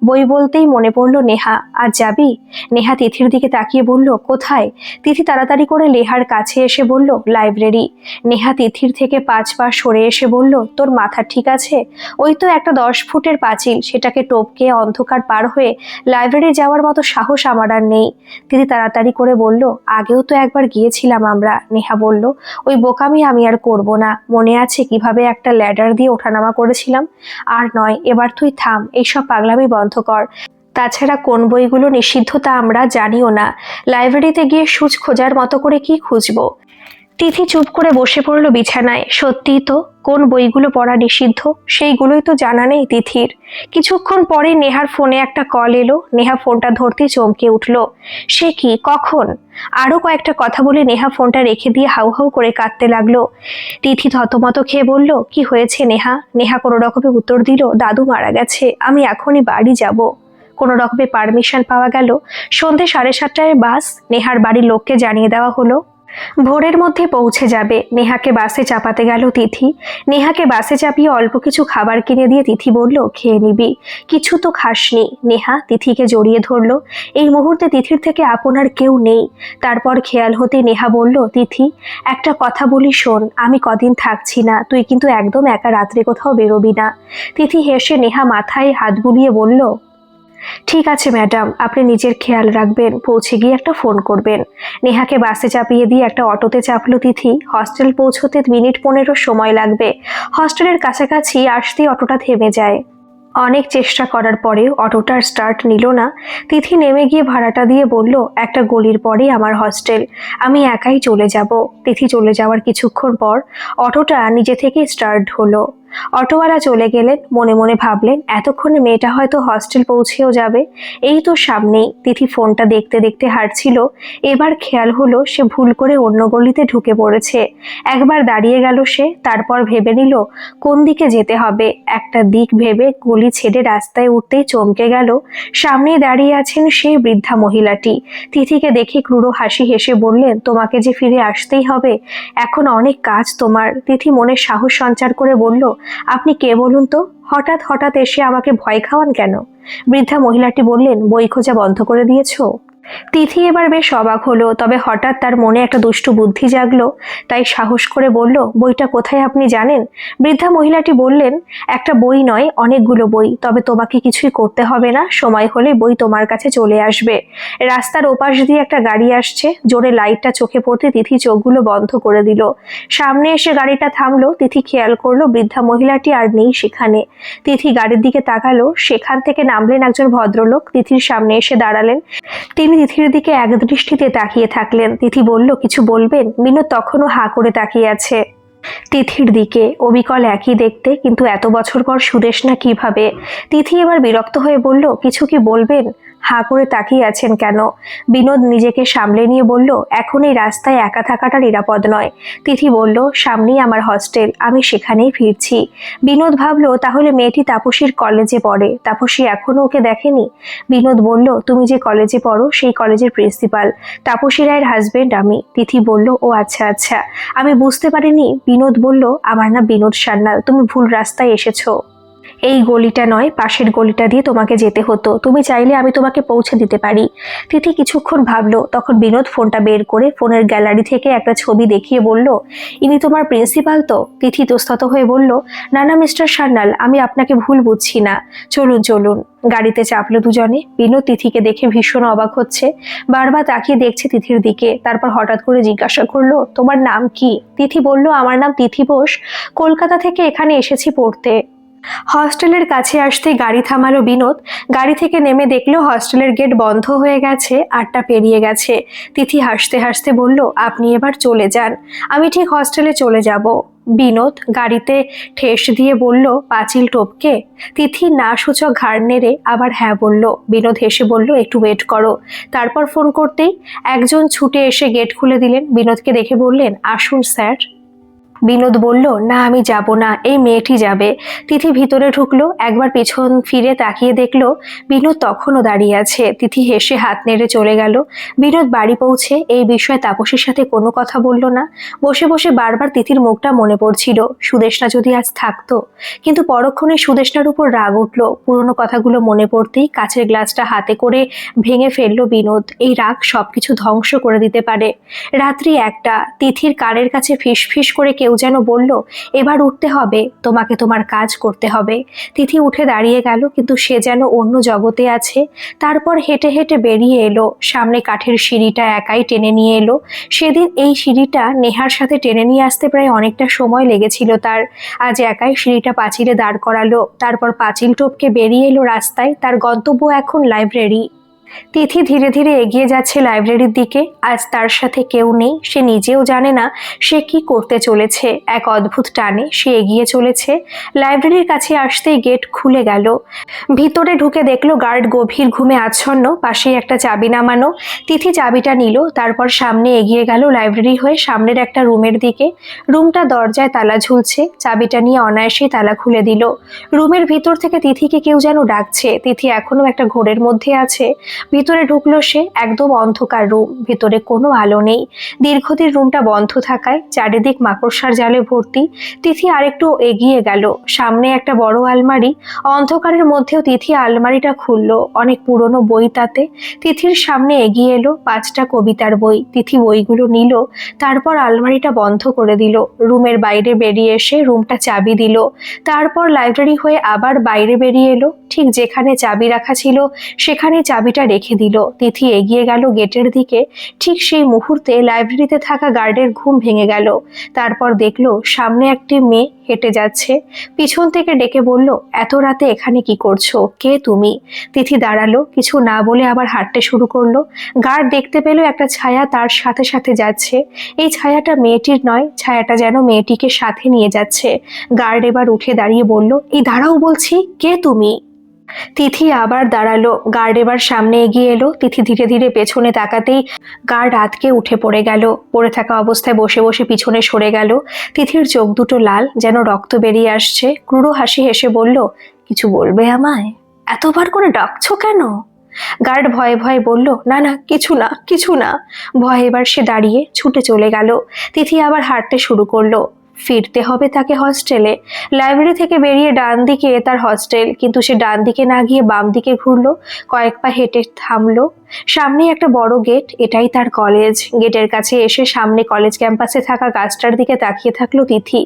বই বলতেই মনে পড়ল নেহা, আজ যাবি? নেহা তিথির দিকে তাকিয়ে বলল, কোথায়? তিথি তাড়াতাড়ি করে নেহার কাছে এসে বলল, লাইব্রেরি। নেহা তিথির থেকে 5 পা সরে এসে বলল, তোর মাথা ঠিক আছে? ওই তো একটা 10 ফুটের পাঁচিল, সেটাকে টপকে অন্ধকার পার হয়ে লাইব্রেরি যাওয়ার মতো সাহস আমার আর নেই। তিথি তাড়াতাড়ি করে বলল, আগেও তো একবার গিয়েছিলাম আমরা। নেহা বলল, ওই বোকামি আমি আর করব না। মনে আছে কিভাবে একটা ল্যাডার দিয়ে ওঠানামা করেছিলাম? আর নয়, এবার তুই থাম, এইসব পাগলামি বন্ধ কর। তাছাড়া কোন বইগুলো নিষিদ্ধ তা আমরা জানিও না। লাইব্রেরিতে গিয়ে সূচ খোঁজার মতো করে কি খুঁজবো? তিথি চুপ করে বসে পড়ল বিছানায়। সত্যিই তো, কোন বইগুলো পড়া নিষিদ্ধ সেইগুলোই তো জানা নেই তিথির। কিছুক্ষণ পরে নেহার ফোনে একটা কল এলো। নেহা ফোনটা ধরতে চমকে উঠল। সে কি, কখন? আরো কয়েকটা কথা বলে নেহা ফোনটা রেখে দিয়ে হাউ হাউ করে কাঁদতে লাগলো। তিথি থতমত খেয়ে বলল, কি হয়েছে নেহা? নেহা কোনো রকমে উত্তর দিল, দাদু মারা গেছে, আমি এখনই বাড়ি যাব। কোনো রকমে পারমিশন পাওয়া গেল। সন্ধে 7:30টায় বাস। নেহার বাড়ির লোককে জানিয়ে দেওয়া হলো ভোরের মধ্যে পৌঁছে যাবে। নেহাকে বাসে চাপাতে গেল তিথি। নেহাকে বাসে চাপিয়ে অল্প কিছু খাবার কিনে দিয়ে তিথি বলল, খেয়ে নিবি। কিছু তো খাসনি। নেহা তিথিকে জড়িয়ে ধরল। এই মুহূর্তে তিথির থেকে আপনার কেউ নেই। তারপর খেয়াল হতে নেহা বলল, তিথি, একটা কথা বলি শোন, আমি কদিন থাকছি না, তুই কিন্তু একদম একা রাত্রে কোথাও বেরোবি না। তিথি হেসে নেহা মাথায় হাত বুলিয়ে বলল, ঠিক আছে ম্যাডাম, আপনি নিজের খেয়াল রাখবেন, পৌঁছে গিয়ে একটা ফোন করবেন। নেহাকে বাসে চাপিয়ে দিয়ে একটা অটোতে চাপলো তিথি। হস্টেল পৌঁছতে 15 মিনিট সময় লাগবে। হস্টেলের কাছাকাছি আসতেই অটোটা থেমে যায়। অনেক চেষ্টা করার পরে অটোটার স্টার্ট নিল না। তিথি নেমে গিয়ে ভাড়াটা দিয়ে বলল, একটা গলির পরেই আমার হস্টেল, আমি একাই চলে যাব। তিথি চলে যাওয়ার কিছুক্ষণ পর অটোটা নিজে থেকে স্টার্ট হলো। অটোওয়ালা চলে গেলেন। মনে মনে ভাবলেন, এতক্ষণে মেয়েটা হয়তো হস্টেল পৌঁছেও যাবে। এই তো সামনেই। তিথি ফোনটা দেখতে দেখতে হাঁটছিল। এবার খেয়াল হলো সে ভুল করে অন্য গলিতে ঢুকে পড়েছে। একবার দাঁড়িয়ে গেল সে, তারপর ভেবে নিল কোন দিকে যেতে হবে। একটা দিক ভেবে গলি ছেড়ে রাস্তায় উঠতেই চমকে গেল। সামনেই দাঁড়িয়ে আছেন সেই বৃদ্ধা মহিলাটি। তিথিকে দেখে ক্রূর হাসি হেসে বললেন, তোমাকে যে ফিরে আসতেই হবে, এখন অনেক কাজ তোমার। তিথি মনে সাহস সঞ্চার করে বলল, আপনি কে বলুন তো? হঠাৎ হঠাৎ এসে আমাকে ভয় খাওয়ান কেন? বৃদ্ধা মহিলাটি বললেন, বই খোঁজা বন্ধ করে দিয়েছো? তিথি এবার বেশ অবাক হলো, তবে হঠাৎ তার মনে একটা দুষ্টু বুদ্ধি জাগলো। তাই সাহস করে বলল, বইটা কোথায় আপনি জানেন? বৃদ্ধা মহিলাটি বললেন, একটা বই নয়, অনেকগুলো বই, তবে তোমাকে কিছুই করতে হবে না, সময় হলে বই তোমার কাছে চলে আসবে। রাস্তার ওপাশ দিয়ে একটা গাড়ি আসছে। জোরে লাইটটা চোখে পড়তে তিথি চোখগুলো বন্ধ করে দিল। সামনে এসে গাড়িটা থামলো। তিথি খেয়াল করলো বৃদ্ধা মহিলাটি আর নেই সেখানে। তিথি গাড়ির দিকে তাকালো। সেখান থেকে নামলেন একজন ভদ্রলোক। তিথির সামনে এসে দাঁড়ালেন। তিনি তিথির দিকে একদৃষ্টিতে তাকিয়ে থাকলেন। তিথি বলল, কিছু বলবেন? বিনোদ তখনও হাঁ করে তাকিয়ে আছে তিথির দিকে। অবিকল একই দেখতে, কিন্তু এত বছর পর সুদেশ না কিভাবে? তিথি এবার বিরক্ত হয়ে বলল, কিছু কি বলবেন? হাঁ করে তাকিয়ে আছেন কেন? বিনোদ নিজেকে সামলে নিয়ে বলল, এখন এই রাস্তায় একা থাকাটা নিরাপদ নয়। তিথি বলল, সামনেই আমার হস্টেল, আমি সেখানেই ফিরছি। বিনোদ ভাবল, তাহলে মেয়েটি তাপসীর কলেজে পড়ে। তাপসী এখনো ওকে দেখেনি। বিনোদ বলল, তুমি যে কলেজে পড়ো সেই কলেজের প্রিন্সিপাল তাপসী রায়ের হাজবেন্ড আমি। তিথি বলল, ও আচ্ছা আচ্ছা, আমি বুঝতে পারিনি। বিনোদ বলল, আমার নাম বিনোদ সান্যাল, তুমি ভুল রাস্তায় এসেছো। এই গলিটা নয়, পাশের গলিটা দিয়ে তোমাকে যেতে হতো, তুমি চাইলে আমি তোমাকে পৌঁছে দিতে পারি। তিথি কিছুক্ষণ ভাবলো, তখন বিনোদ ফোনটা বের করে ফোনের গ্যালারি থেকে একটা ছবি দেখিয়ে বলল, ইনি তোমার প্রিন্সিপাল তো? তিথি ইতস্তত হয়ে বলল, না না মিস্টার সান্যাল, আমি আপনাকে ভুল বুঝছি না, চলুন চলুন। গাড়িতে চাপলো দুজনে। বিনোদ তিথিকে দেখে ভীষণ অবাক হচ্ছে, বারবার তাকিয়ে দেখছে তিথির দিকে। তারপর হঠাৎ করে জিজ্ঞাসা করলো, তোমার নাম কি? তিথি বলল, আমার নাম তিথি বোস, কলকাতা থেকে এখানে এসেছি পড়তে। হস্টেলের কাছে আসতেই গাড়ি থামালো বিনোদ। গাড়ি থেকে নেমে দেখলো হস্টেলের গেট বন্ধ হয়ে গেছে, 8টা পেরিয়ে গেছে। তিথি হাসতে হাসতে বলল, আপনি এবার চলে যান, আমি ঠিক হস্টেলে চলে যাব। বিনোদ গাড়িতে ঠেস দিয়ে বলল, পাঁচিল টপকে? তিথি না সূচক ঘাড় নেড়ে আবার হ্যাঁ বলল। বিনোদ হেসে বলল, একটু ওয়েট করো। তারপর ফোন করতেই একজন ছুটে এসে গেট খুলে দিলেন। বিনোদকে দেখে বললেন, আসুন স্যার। বিনোদ বলল, না আমি যাব না, এই মেয়েটি যাবে। তিথি ভিতরে ঢুকলো, একবার পেছন ফিরে তাকিয়ে দেখলো বিনোদ তখনও দাঁড়িয়ে আছে। তিথি হেসে হাত নেড়ে চলে গেল। বিনোদ বাড়ি পৌঁছে এই বিষয়ে তাপসীর সাথে কোনো কথা বলল না। বসে বসে বারবার তিথির মুখটা মনে পড়ছিল, সুদেষ্ণা যদি আজ থাকতো। কিন্তু পরক্ষণে সুদেষ্ণার উপর রাগ উঠল। পুরনো কথাগুলো মনে পড়তেই কাচের গ্লাসটা হাতে করে ভেঙে ফেললো বিনোদ। এই রাগ সবকিছু ধ্বংস করে দিতে পারে। রাত্রি 1টা। তিথির কানের কাছে ফিস ফিস করে কেউ যেন বলল, এবার উঠতে হবে, তোমাকে তোমার কাজ করতে হবে। তিথি উঠে দাঁড়িয়ে গেল, কিন্তু সে যেন অন্য জগতে আছে। তারপর হেঁটে হেঁটে বেরিয়ে এলো। সামনে কাঠের সিঁড়িটা একাই টেনে নিয়ে এলো। সেদিন এই সিঁড়িটা নেহার সাথে টেনে নিয়ে আসতে প্রায় অনেকটা সময় লেগেছিল তার। আজ একাই সিঁড়িটা পাঁচিলে দাঁড় করালো। তারপর পাঁচিল টপকে বেরিয়ে এলো রাস্তায়। তার গন্তব্য এখন লাইব্রেরি। তিথি ধীরে ধীরে এগিয়ে যাচ্ছে লাইব্রেরির দিকে। আজ তার সাথে কেউ নেই, সে নিজেও জানে না সে কি করতে চলেছে। এক অদ্ভুত টানে সে এগিয়ে চলেছে। লাইব্রেরির কাছে আসতেই গেট খুলে গেল। ভিতরে ঢুকে দেখলো গার্ড গভীর ঘুমে আচ্ছন্ন, পাশেই একটা চাবি নামানো। তিথি চাবিটা নিল, তারপর সামনে এগিয়ে গেল লাইব্রেরি হয়ে সামনের একটা রুমের দিকে। রুমটা দরজায় তালা ঝুলছে। চাবিটা নিয়ে অনায়াসেই তালা খুলে দিল। রুমের ভিতর থেকে তিথিকে কেউ যেন ডাকছে। তিথি এখনো একটা ঘোরের মধ্যে আছে। ভিতরে ঢুকলো সে। একদম অন্ধকার রুম, ভিতরে কোনো আলো নেই। দীর্ঘদিন রুমটা বন্ধ থাকায় চারিদিক মাকড়সার জালে ভর্তি। তিথি আরেকটু এগিয়ে গেল। সামনে একটা বড় আলমারি। অন্ধকারের মধ্যেও তিথি আলমারিটা খুললো। অনেক পুরনো বই তাতে। তিথির সামনে এগিয়ে এলো 5টা কবিতার বই। তিথি বইগুলো নিল, তারপর আলমারিটা বন্ধ করে দিল। রুমের বাইরে বেরিয়ে এসে রুমটা চাবি দিল। তারপর লাইব্রেরি হয়ে আবার বাইরে বেরিয়ে এলো। ঠিক যেখানে চাবি রাখা ছিল সেখানে চাবিটা রেখে দিল। তিথি এগিয়ে গেল গেটের দিকে। ঠিক সেই মুহূর্তে লাইব্রেরিতে থাকা গার্ডের ঘুম ভেঙে গেল। তারপর দেখলো সামনে একটি মেয়ে হেঁটে যাচ্ছে। পিছন থেকে ডেকে বলল, এত রাতে এখানে কি করছো? কে তুমি? তিথি দাঁড়ালো, কিছু না বলে আবার হাঁটতে শুরু করলো। গার্ড দেখতে পেল একটা ছায়া তার সাথে সাথে যাচ্ছে। এই ছায়াটা মেয়েটির নয়, ছায়াটা যেন মেয়েটিকে সাথে নিয়ে যাচ্ছে। গার্ড এবার উঠে দাঁড়িয়ে বলল, এই দাঁড়াও বলছি, কে তুমি? তিথি আবার দাঁড়ালো। গার্ড এবার সামনে এগিয়ে এলো। তিথি ধীরে ধীরে পেছনে তাকাতেই গার্ড আতকে উঠে পড়ে গেল। পড়ে থাকা অবস্থায় বসে বসে পিছনে সরে গেল। তিথির চোখ দুটো লাল, যেন রক্ত বেরিয়ে আসছে। ক্রূর হাসি হেসে বলল, কিছু বলবে আমায়? এতবার করে ডাকছো কেন? গার্ড ভয়ে ভয়ে বলল, না না, কিছু না কিছু না। ভয়ে এবার সে দাঁড়িয়ে ছুটে চলে গেল। তিথি আবার হাঁটতে শুরু করলো। ফিরতে হবে তাকে হস্টেলে। লাইব্রেরি থেকে বেরিয়ে ডান দিকে তার হস্টেল, কিন্তু সে ডান দিকে না গিয়ে বাম দিকে ঘুরলো। কয়েক পা হেঁটে থামলো। সামনে একটা বড় গেট, এটাই তার কলেজ। গেটের কাছে এসে সামনে কলেজ ক্যাম্পাসে থাকা গাছটার দিকে তাকিয়ে থাকলো তিথি।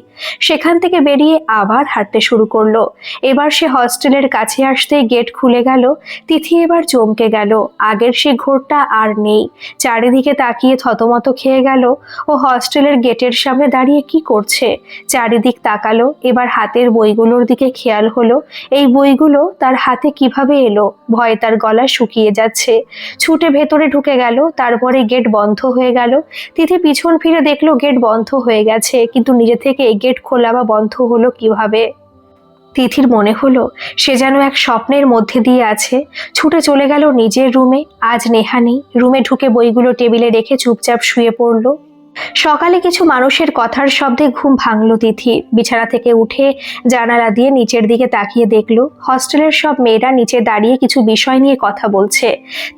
সেখান থেকে বেরিয়ে আবার হাঁটতে শুরু করলো। এবার সে হস্টেলের কাছে আসতেই গেট খুলে গেল। তিথি এবার চমকে গেল। আগের সে ঘোরটা আর নেই। চারিদিকে তাকিয়ে থতমত খেয়ে গেল। ও হস্টেলের গেটের সামনে দাঁড়িয়ে কি করছে? চারিদিক তাকালো। এবার হাতের বইগুলোর দিকে খেয়াল হলো। এই বইগুলো তার হাতে কিভাবে এলো? ভয়ে তার গলা শুকিয়ে যাচ্ছে। ছুটে ভেতরে ঢুকে গেল। তারপরে গেট বন্ধ হয়ে গেল। তিথি পিছন ফিরে দেখলো গেট বন্ধ হয়ে গেছে, কিন্তু নিজে থেকে এই গেট খোলা বা বন্ধ হলো কিভাবে? তিথির মনে হলো সে যেন এক স্বপ্নের মধ্যে দিয়ে আছে। ছুটে চলে গেল নিজের রুমে। আজ নেহা নেই। রুমে ঢুকে বইগুলো টেবিলে রেখে চুপচাপ শুয়ে পড়লো। সকালে কিছু মানুষের কথার শব্দে ঘুম ভাঙল তিথি। বিছানা থেকে উঠে জানালা দিয়ে নিচের দিকে তাকিয়ে দেখল হস্টেলের সব মেয়েরা নিচে দাঁড়িয়ে কিছু বিষয় নিয়ে কথা বলছে।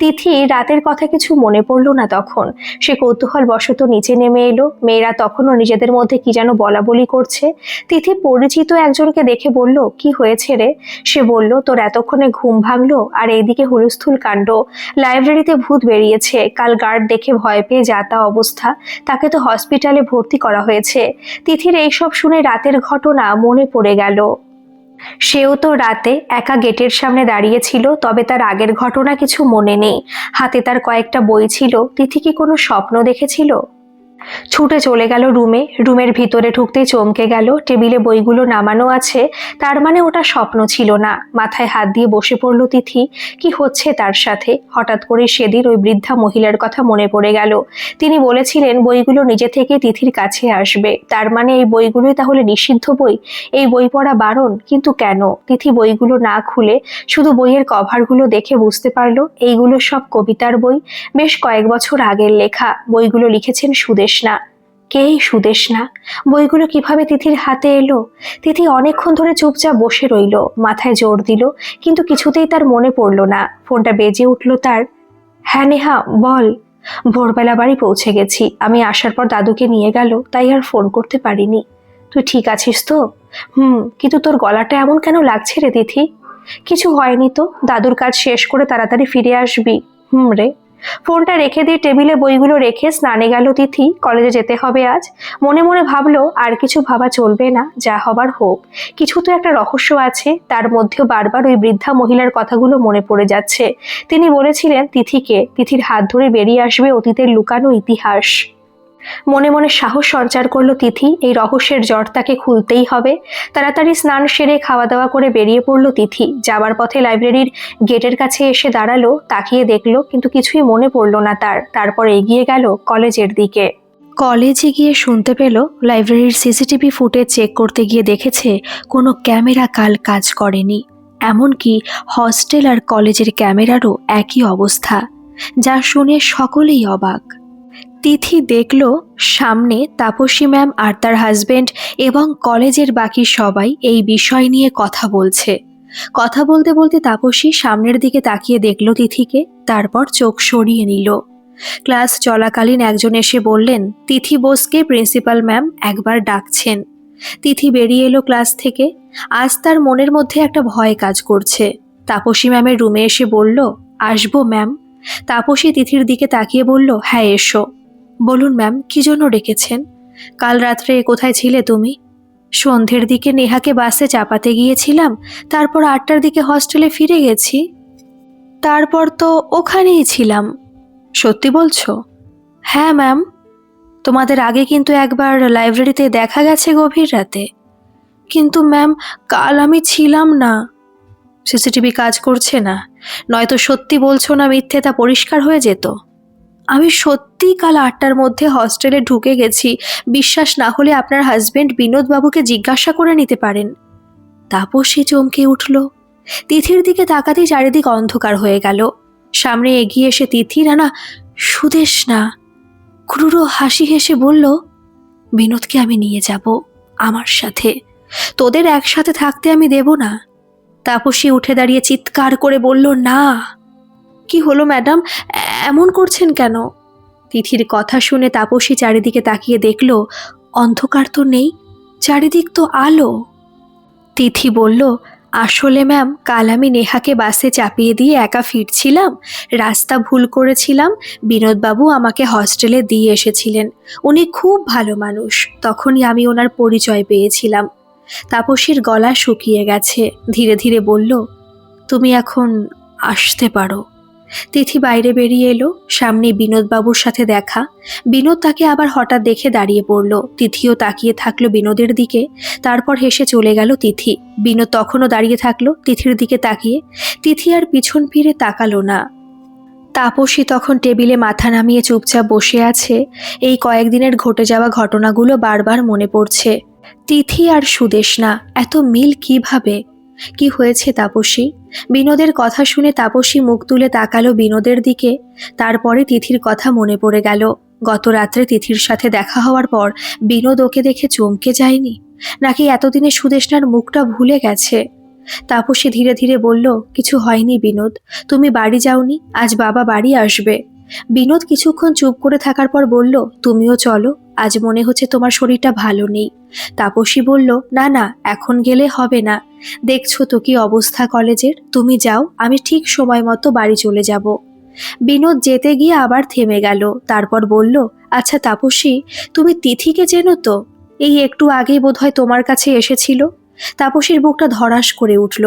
তিথি রাতের কথা কিছু মনে পড়ল না তখন। সে কৌতূহল বশত নিচে নেমে এলো। মেয়েরা তখনও নিজেদের মধ্যে কি যেন বলা বলি করছে। তিথি পরিচিত একজনকে দেখে বলল, কি হয়েছে রে? সে বলল, তোর এতক্ষণে ঘুম ভাঙলো আর এইদিকে হুলস্থুল কাণ্ড। লাইব্রেরিতে ভূত বেরিয়েছে। কাল গার্ড দেখে ভয় পেয়ে যা তা অবস্থা, তাকে তো হসপিটালে ভর্তি করা হয়েছে। তিথির এইসব শুনে রাতের ঘটনা মনে পড়ে গেল। সেও তো রাতে একা গেটের সামনে দাঁড়িয়েছিল, তবে তার আগের ঘটনা কিছু মনে নেই। হাতে তার কয়েকটা বই ছিল। তিথি কি কোনো স্বপ্ন দেখেছিল? ছুটে চলে গেল রুমে। রুমের ভিতরে ঢুকতেই চমকে গেল। টেবিলে বইগুলো নামানো আছে, তার মানে ওটা স্বপ্ন ছিল না। মাথায় হাত দিয়ে বসে পড়ল তিথি। কি হচ্ছে তার সাথে? হঠাৎ করে সেদিন ওই বৃদ্ধা মহিলার কথা মনে পড়ে গেল। তিনি বলেছিলেন বইগুলো নিজে থেকে তিথির কাছে আসবে। তার মানে এই বইগুলোই তাহলে নিষিদ্ধ বই? এই বই পড়া বারণ? কিন্তু কেন? তিথি বইগুলো না খুলে শুধু বইয়ের কভারগুলো দেখে বুঝতে পারলো এইগুলো সব কবিতার বই। বেশ কয়েক বছর আগের লেখা। বইগুলো লিখেছেন সুদেষ্ণা। কে এই সুদেষ্ণা? বইগুলো কিভাবে তিথির হাতে এলো? তিথি অনেকক্ষণ ধরে চুপচাপ বসে রইল, মাথায় জোর দিল, কিন্তু কিছুতেই তার মনে পড়ল না। ফোনটা বেজে উঠল তার। হ্যাঁ নেহা, বল। ভোরবেলা বাড়ি পৌঁছে গেছি। আমি আসার পর দাদুকে নিয়ে গেল, তাই আর ফোন করতে পারিনি। তুই ঠিক আছিস তো? কিন্তু তোর গলাটা এমন কেন লাগছে রে তিথি? কিছু হয়নি তো, দাদুর কাজ শেষ করে তাড়াতাড়ি ফিরে আসবি। রে। ফোনটা রেখে দিয়ে টেবিলে বইগুলো রেখে স্নানে গেল তিথি। কলেজে যেতে হবে আজ। মনে মনে ভাবলো আর কিছু ভাবা চলবে না, যা হবার হোক। কিছু তো একটা রহস্য আছে। তার মধ্যেও বারবার ওই বৃদ্ধা মহিলার কথাগুলো মনে পড়ে যাচ্ছে। তিনি বলেছিলেন তিথিকে, তিথির হাত ধরে বেরিয়ে আসবে অতীতের লুকানো ইতিহাস। মনে মনে সাহস সঞ্চার করলো তিথি। এই রহস্যের জট তাকে খুলতেই হবে। তাড়াতাড়ি স্নান সেরে খাওয়া দাওয়া করে বেরিয়ে পড়ল তিথি। যাবার পথে লাইব্রেরির গেটের কাছে এসে দাঁড়ালো, তাকিয়ে দেখলো, কিন্তু কিছুই মনে পড়ল না তার। তারপর এগিয়ে গেল কলেজের দিকে। কলেজে গিয়ে শুনতে পেল লাইব্রেরির সিসিটিভি ফুটেজ চেক করতে গিয়ে দেখেছে কোনো ক্যামেরা কাল কাজ করেনি। এমনকি হস্টেল আর কলেজের ক্যামেরারও একই অবস্থা, যা শুনে সকলেই অবাক। তিথি দেখল সামনে তাপসী ম্যাম আর তার হাজবেন্ড এবং কলেজের বাকি সবাই এই বিষয় নিয়ে কথা বলছে। কথা বলতে বলতে তাপসী সামনের দিকে তাকিয়ে দেখল তিথিকে, তারপর চোখ সরিয়ে নিল। ক্লাস চলাকালীন একজন এসে বললেন, তিথি বোসকে প্রিন্সিপাল ম্যাম একবার ডাকছেন। তিথি বেরিয়ে এলো ক্লাস থেকে। আজ তার মনের মধ্যে একটা ভয় কাজ করছে। তাপসী ম্যামের রুমে এসে বলল, আসবো ম্যাম? তাপসী তিথির দিকে তাকিয়ে বলল, হ্যাঁ এসো। বলুন ম্যাম, কি জন্য ডেকেছেন? কাল রাত্রে কোথায় ছিলে তুমি? সন্ধ্যের দিকে নেহাকে বাসে চাপাতে গিয়েছিলাম, তারপর 8টার দিকে হস্টেলে ফিরে গেছি। তারপর তো ওখানেই ছিলাম। সত্যি বলছো? হ্যাঁ ম্যাম। তোমাদের আগে কিন্তু একবার লাইব্রেরিতে দেখা গেছে গভীর রাতে। কিন্তু ম্যাম, কাল আমি ছিলাম না। সিসিটিভি কাজ করছে না, নয়তো সত্যি বলছো না মিথ্যে তা পরিষ্কার হয়ে যেত। আমি সত্যিই কাল 8টার মধ্যে হস্টেলে ঢুকে গেছি। বিশ্বাস না হলে আপনার হাজবেন্ড বিনোদ বাবুকে জিজ্ঞাসা করে নিতে পারেন। তাপসী চমকে উঠল। তিথির দিকে তাকাতেই চারিদিক অন্ধকার হয়ে গেল। সামনে এগিয়ে এসে তিথি, না সুদেষ্ণা, ক্রূর হাসি হেসে বলল, বিনোদকে আমি নিয়ে যাব আমার সাথে। তোদের একসাথে থাকতে আমি দেব না। তাপসী উঠে দাঁড়িয়ে চিৎকার করে বলল, না। কি হলো ম্যাডাম, এমন করছেন কেন? তিথির কথা শুনে তাপসী চারিদিকে তাকিয়ে দেখল, অন্ধকার তো নেই, চারিদিক তো আলো। তিথি বলল, আসলে ম্যাম, কাল আমি নেহাকে বাসে চাপিয়ে দিয়ে একা ফিরছিলাম। রাস্তা ভুল করেছিলাম। বিনোদবাবু আমাকে হস্টেলে দিয়ে এসেছিলেন। উনি খুব ভালো মানুষ। তখনই আমি ওনার পরিচয় পেয়েছিলাম। তাপসীর গলা শুকিয়ে গেছে। ধীরে ধীরে বলল, তুমি এখন আসতে পারো। তিথি বাইরে বেরিয়ে এলো। সামনে বিনোদবাবুর সাথে দেখা। বিনোদ তাকে আবার হঠাৎ দেখে দাঁড়িয়ে পড়ল। তিথিও তাকিয়ে থাকলো বিনোদের দিকে। তারপর হেসে চলে গেল তিথি। বিনোদ তখনও দাঁড়িয়ে থাকলো তিথির দিকে তাকিয়ে। তিথি আর পিছন ফিরে তাকালো না। তাপসী তখন টেবিলে মাথা নামিয়ে চুপচাপ বসে আছে। এই কয়েকদিনের ঘটে যাওয়া ঘটনাগুলো বারবার মনে পড়ছে। তিথি আর সুদেষ্ণা, এত মিল কিভাবে? কি হয়েছে তাপসী? বিনোদের কথা শুনে তাপসী মুখ তুলে তাকালো বিনোদের দিকে। তারপরে তিথির কথা মনে পড়ে গেল। গত রাত্রে তিথির সাথে দেখা হওয়ার পর বিনোদ ওকে দেখে চমকে যায়নি, নাকি এতদিনে সুদেষ্ণার মুখটা ভুলে গেছে? তাপসী ধীরে ধীরে বলল, কিছু হয়নি বিনোদ, তুমি বাড়ি যাওনি, আজ বাবা বাড়ি আসবে। বিনোদ কিছুক্ষণ চুপ করে থাকার পর বলল, তুমিও চলো, আজ মনে হচ্ছে তোমার শরীরটা ভালো নেই। তাপসী বলল, না না, এখন গেলে হবে না, দেখছো তো কি অবস্থা কলেজের, তুমি যাও, আমি ঠিক সময় মতো বাড়ি চলে যাব। বিনোদ যেতে গিয়ে আবার থেমে গেল, তারপর বলল, আচ্ছা তাপসী, তুমি তিথিকে চেনো তো? এই একটু আগেই বোধহয় তোমার কাছে এসেছিল। তাপসীর বুকটা ধড়াস করে উঠল।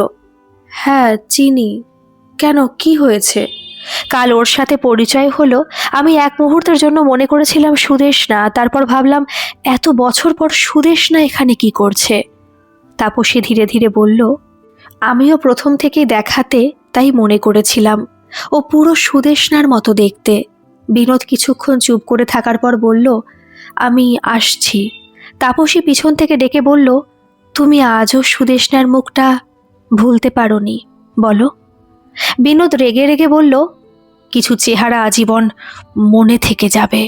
হ্যাঁ চিনি। কেন, কি হয়েছে? কাল ওর সাথে পরিচয় হলো, আমি এক মুহূর্তের জন্য মনে করেছিলাম সুদেষ্ণা, তারপর ভাবলাম এত বছর পর সুদেষ্ণা এখানে কি করছে। তাপসী ধীরে ধীরে বলল, আমিও প্রথম থেকেই দেখাতে তাই মনে করেছিলাম, ও পুরো সুদেষ্ণার মতো দেখতে। বিনোদ কিছুক্ষণ চুপ করে থাকার পর বলল, আমি আসছি। তাপসী পিছন থেকে ডেকে বলল, তুমি আজও সুদেষ্ণার মুখটা ভুলতে পারোনি, বলো। বিনোদ রেগে রেগে বলল, কিছু চেহারা আজীবন মনে থেকে যাবে।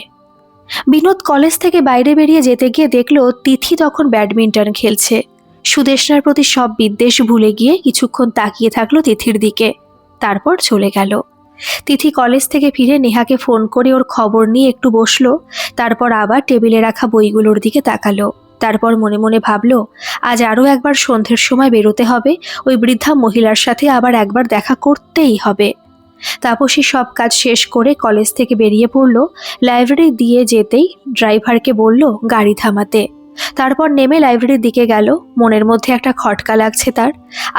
বিনোদ কলেজ থেকে বাইরে বেরিয়ে যেতে গিয়ে দেখল তিথি তখন ব্যাডমিন্টন খেলছে। সুদেষ্ণার প্রতি সব বিদ্বেষ ভুলে গিয়ে কিছুক্ষণ তাকিয়ে থাকলো তিথির দিকে, তারপর চলে গেল। তিথি কলেজ থেকে ফিরে নেহাকে ফোন করে ওর খবর নিয়ে একটু বসলো, তারপর আবার টেবিলে রাখা বইগুলোর দিকে তাকালো। তারপর মনে মনে ভাবলো, আজ আরও একবার সন্ধ্যের সময় বেরোতে হবে, ওই বৃদ্ধা মহিলার সাথে আবার একবার দেখা করতেই হবে। তাপসী সব কাজ শেষ করে কলেজ থেকে বেরিয়ে পড়ল। লাইব্রেরি দিয়ে যেতেই ড্রাইভারকে বলল গাড়ি থামাতে। তারপর নেমে লাইব্রেরির দিকে গেল। মনের মধ্যে একটা খটকা লাগছে তার।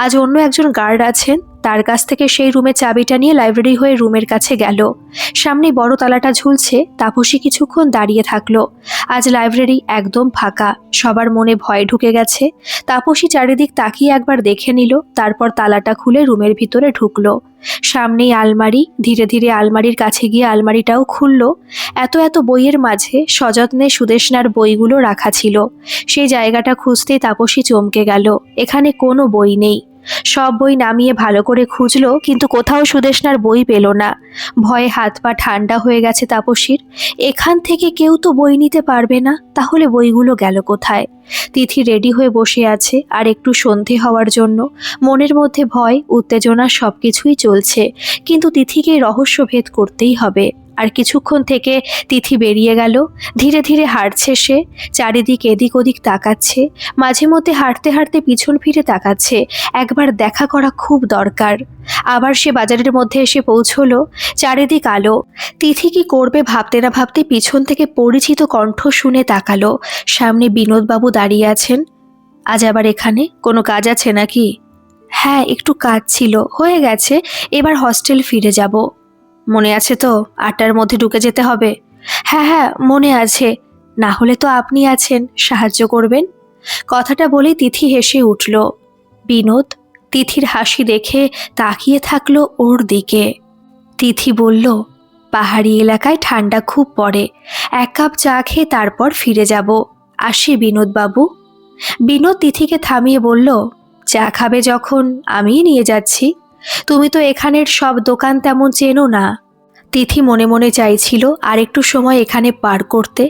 আজ অন্য একজন গার্ড আছেন, তার কাছ থেকে সেই রুমের চাবিটা নিয়ে লাইব্রেরি হয়ে রুমের কাছে গেল। সামনে বড় তালাটা ঝুলছে। তাপসী কিছুক্ষণ দাঁড়িয়ে থাকলো। আজ লাইব্রেরি একদম ফাঁকা, সবার মনে ভয় ঢুকে গেছে। তাপসী চারিদিক তাকিয়ে একবার দেখে নিল, তারপর তালাটা খুলে রুমের ভিতরে ঢুকলো। সামনেই আলমারি, ধীরে ধীরে আলমারির কাছে গিয়ে আলমারিটাও খুলল। এত এত বইয়ের মাঝে সযত্নে সুদেষ্ণার বইগুলো রাখা ছিল। সেই জায়গাটা খুঁজতেই তাপসী চমকে গেল, এখানে কোনো বই নেই। সব বই নামিয়ে ভালো করে খুঁজলো, কিন্তু কোথাও সুদেষ্ণার বই পেল না। ভয়ে হাত পা ঠান্ডা হয়ে গেছে তাপসীর। এখান থেকে কেউ তো বই নিতে পারবে না, তাহলে বইগুলো গেল কোথায়? তিথি রেডি হয়ে বসে আছে আর একটু সন্ধে হওয়ার জন্য। মনের মধ্যে ভয় উত্তেজনা সবকিছুই চলছে, কিন্তু তিথিকে রহস্য ভেদ করতেই হবে। আর কিছুক্ষণ থেকে তিথি বেরিয়ে গেল। ধীরে ধীরে হাঁটছে সে, চারিদিক এদিক ওদিক তাকাচ্ছে, মাঝে মধ্যে হাঁটতে হাঁটতে পিছন ফিরে তাকাচ্ছে। একবার দেখা করা খুব দরকার। আবার সে বাজারের মধ্যে এসে পৌঁছলো। চারিদিক আলো। তিথি কি করবে ভাবতে না ভাবতে পিছন থেকে পরিচিত কণ্ঠ শুনে তাকালো। সামনে বিনোদবাবু দাঁড়িয়ে আছেন। আজ আবার এখানে কোনো কাজ আছে নাকি? হ্যাঁ, একটু কাজ ছিল, হয়ে গেছে, এবার হস্টেল ফিরে যাব। মনে আছে তো 8টার মধ্যে ঢুকে যেতে হবে? হ্যাঁ হ্যাঁ মনে আছে, না হলে তো আপনি আছেন, সাহায্য করবেন। কথাটা বলেই তিথি হেসে উঠল। বিনোদ তিথির হাসি দেখে তাকিয়ে থাকলো ওর দিকে। তিথি বলল, পাহাড়ি এলাকায় ঠান্ডা খুব পড়ে, 1 কাপ চা খেয়ে তারপর ফিরে যাব। আসি বিনোদবাবু। বিনোদ তিথিকে থামিয়ে বলল, চা খাবে যখন আমিই নিয়ে যাচ্ছি, তুমি তো এখানের সব দোকান তেমন চেনো না। তিথি মনে মনে চাইছিল আর একটু সময় এখানে পার করতে।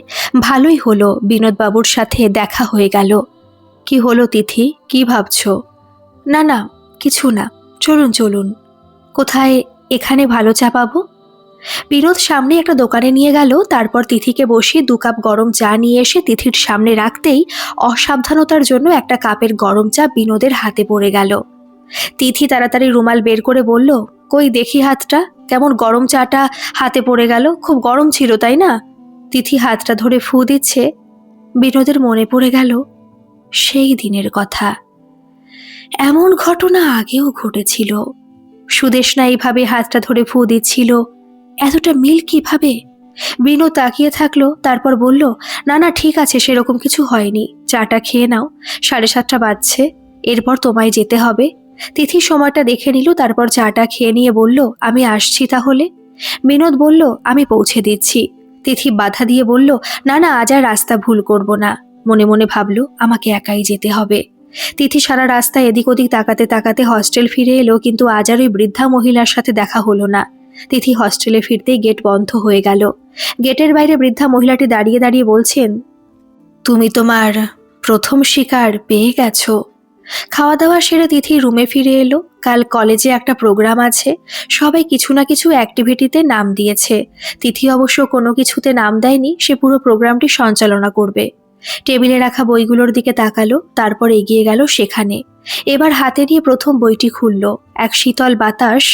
ভালোই হলো বিনোদবাবুর সাথে দেখা হয়ে গেল। কি হলো তিথি, কি ভাবছো? না না, কিছু না, চলুন চলুন। কোথায় এখানে ভালো চা পাবো? বিনোদ সামনে একটা দোকানে নিয়ে গেল। তারপর তিথিকে বসিয়ে 2 কাপ গরম চা নিয়ে এসে তিথির সামনে রাখতেই অসাবধানতার জন্য একটা কাপের গরম চা বিনোদের হাতে পড়ে গেল। তিথি তাড়াতাড়ি রুমাল বের করে বলল, কই দেখি হাতটা, কেমন গরম চাটা হাতে পড়ে গেল, খুব গরম ছিল তাই না? তিথি হাতটা ধরে ফু দিচ্ছে। বিনোদের মনে পড়ে গেল সেই দিনের কথা। এমন ঘটনা আগেও ঘটেছিল। সুদেষ্ণা এইভাবে হাতটা ধরে ফু দিচ্ছিল, এতটা মিল কিভাবে? বিনোদ তাকিয়ে থাকলো, তারপর বলল, না না ঠিক আছে, সেরকম কিছু হয়নি, চাটা খেয়ে নাও, 7:30 বাজছে, এরপর তোমায় যেতে হবে। তিথি সময়টা দেখে নিল, তারপর চাটা খেয়ে নিয়ে বলল, আমি আসছি তাহলে। বিনোদ বলল, আমি পৌঁছে দিচ্ছি। তিথি বাধা দিয়ে বলল, না না, আজ আর রাস্তা ভুল করব না। মনে মনে ভাবলো, আমাকে একাই যেতে হবে। তিথি সারা রাস্তা এদিক ওদিক তাকাতে তাকাতে হস্টেল ফিরে এলো, কিন্তু আজ আর ওই বৃদ্ধা মহিলার সাথে দেখা হলো না। তিথি হস্টেলে ফিরতেই গেট বন্ধ হয়ে গেল। গেটের বাইরে বৃদ্ধা মহিলাটি দাঁড়িয়ে দাঁড়িয়ে বলছেন, তুমি তোমার প্রথম শিকার পেয়ে গেছো। খাওয়া দাওয়া সেরে তিথি রুমে ফিরে এলো। কাল কলেজে একটা প্রোগ্রাম আছে, সবাই কিছু না কিছু অ্যাক্টিভিটিতে নাম দিয়েছে। তিথি অবশ্য কোনো কিছুতে নাম দেয়নি, সে পুরো প্রোগ্রামটি সঞ্চালনা করবে। টেবিলে রাখা বইগুলোর দিকে তাকালো, তারপর এগিয়ে গেল সেখানে। এবার হাতে নিয়ে প্রথম বইটি খুলল। এক শীতল বাতাস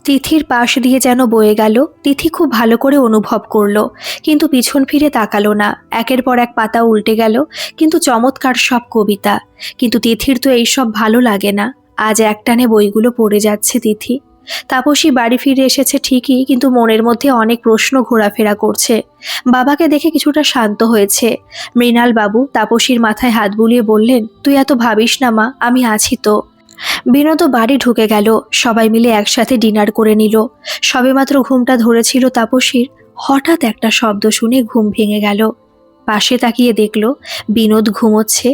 তিথির পাশ দিয়ে যেন বয়ে গেল। তিথি খুব ভালো করে অনুভব করলো, কিন্তু পিছন ফিরে তাকালো না। একের পর এক পাতা উল্টে গেল, কিন্তু চমৎকার সব কবিতা। কিন্তু তিথির তো এইসব ভালো লাগে না। আজ একটানে বইগুলো পড়ে যাচ্ছে তিথি। তাপসী বাড়ি ফিরে এসেছে ঠিকই, কিন্তু মনের মধ্যে অনেক প্রশ্ন ঘোরাফেরা করছে। বাবাকে দেখে কিছুটা শান্ত হয়েছে। মৃণাল বাবু তাপসীর মাথায় হাত বুলিয়ে বললেন, তুই এত ভাবিস না মা, আমি আছি তো। বিনোদও বাড়ি ঢুকে গেল। সবাই মিলে একসাথে ডিনার করে নিল। সবেমাত্র ঘুমটা ধরেছিল তাপসীর, হঠাৎ একটা শব্দ শুনে ঘুম ভেঙে গেল। পাশে তাকিয়ে দেখল বিনোদ ঘুমোচ্ছে।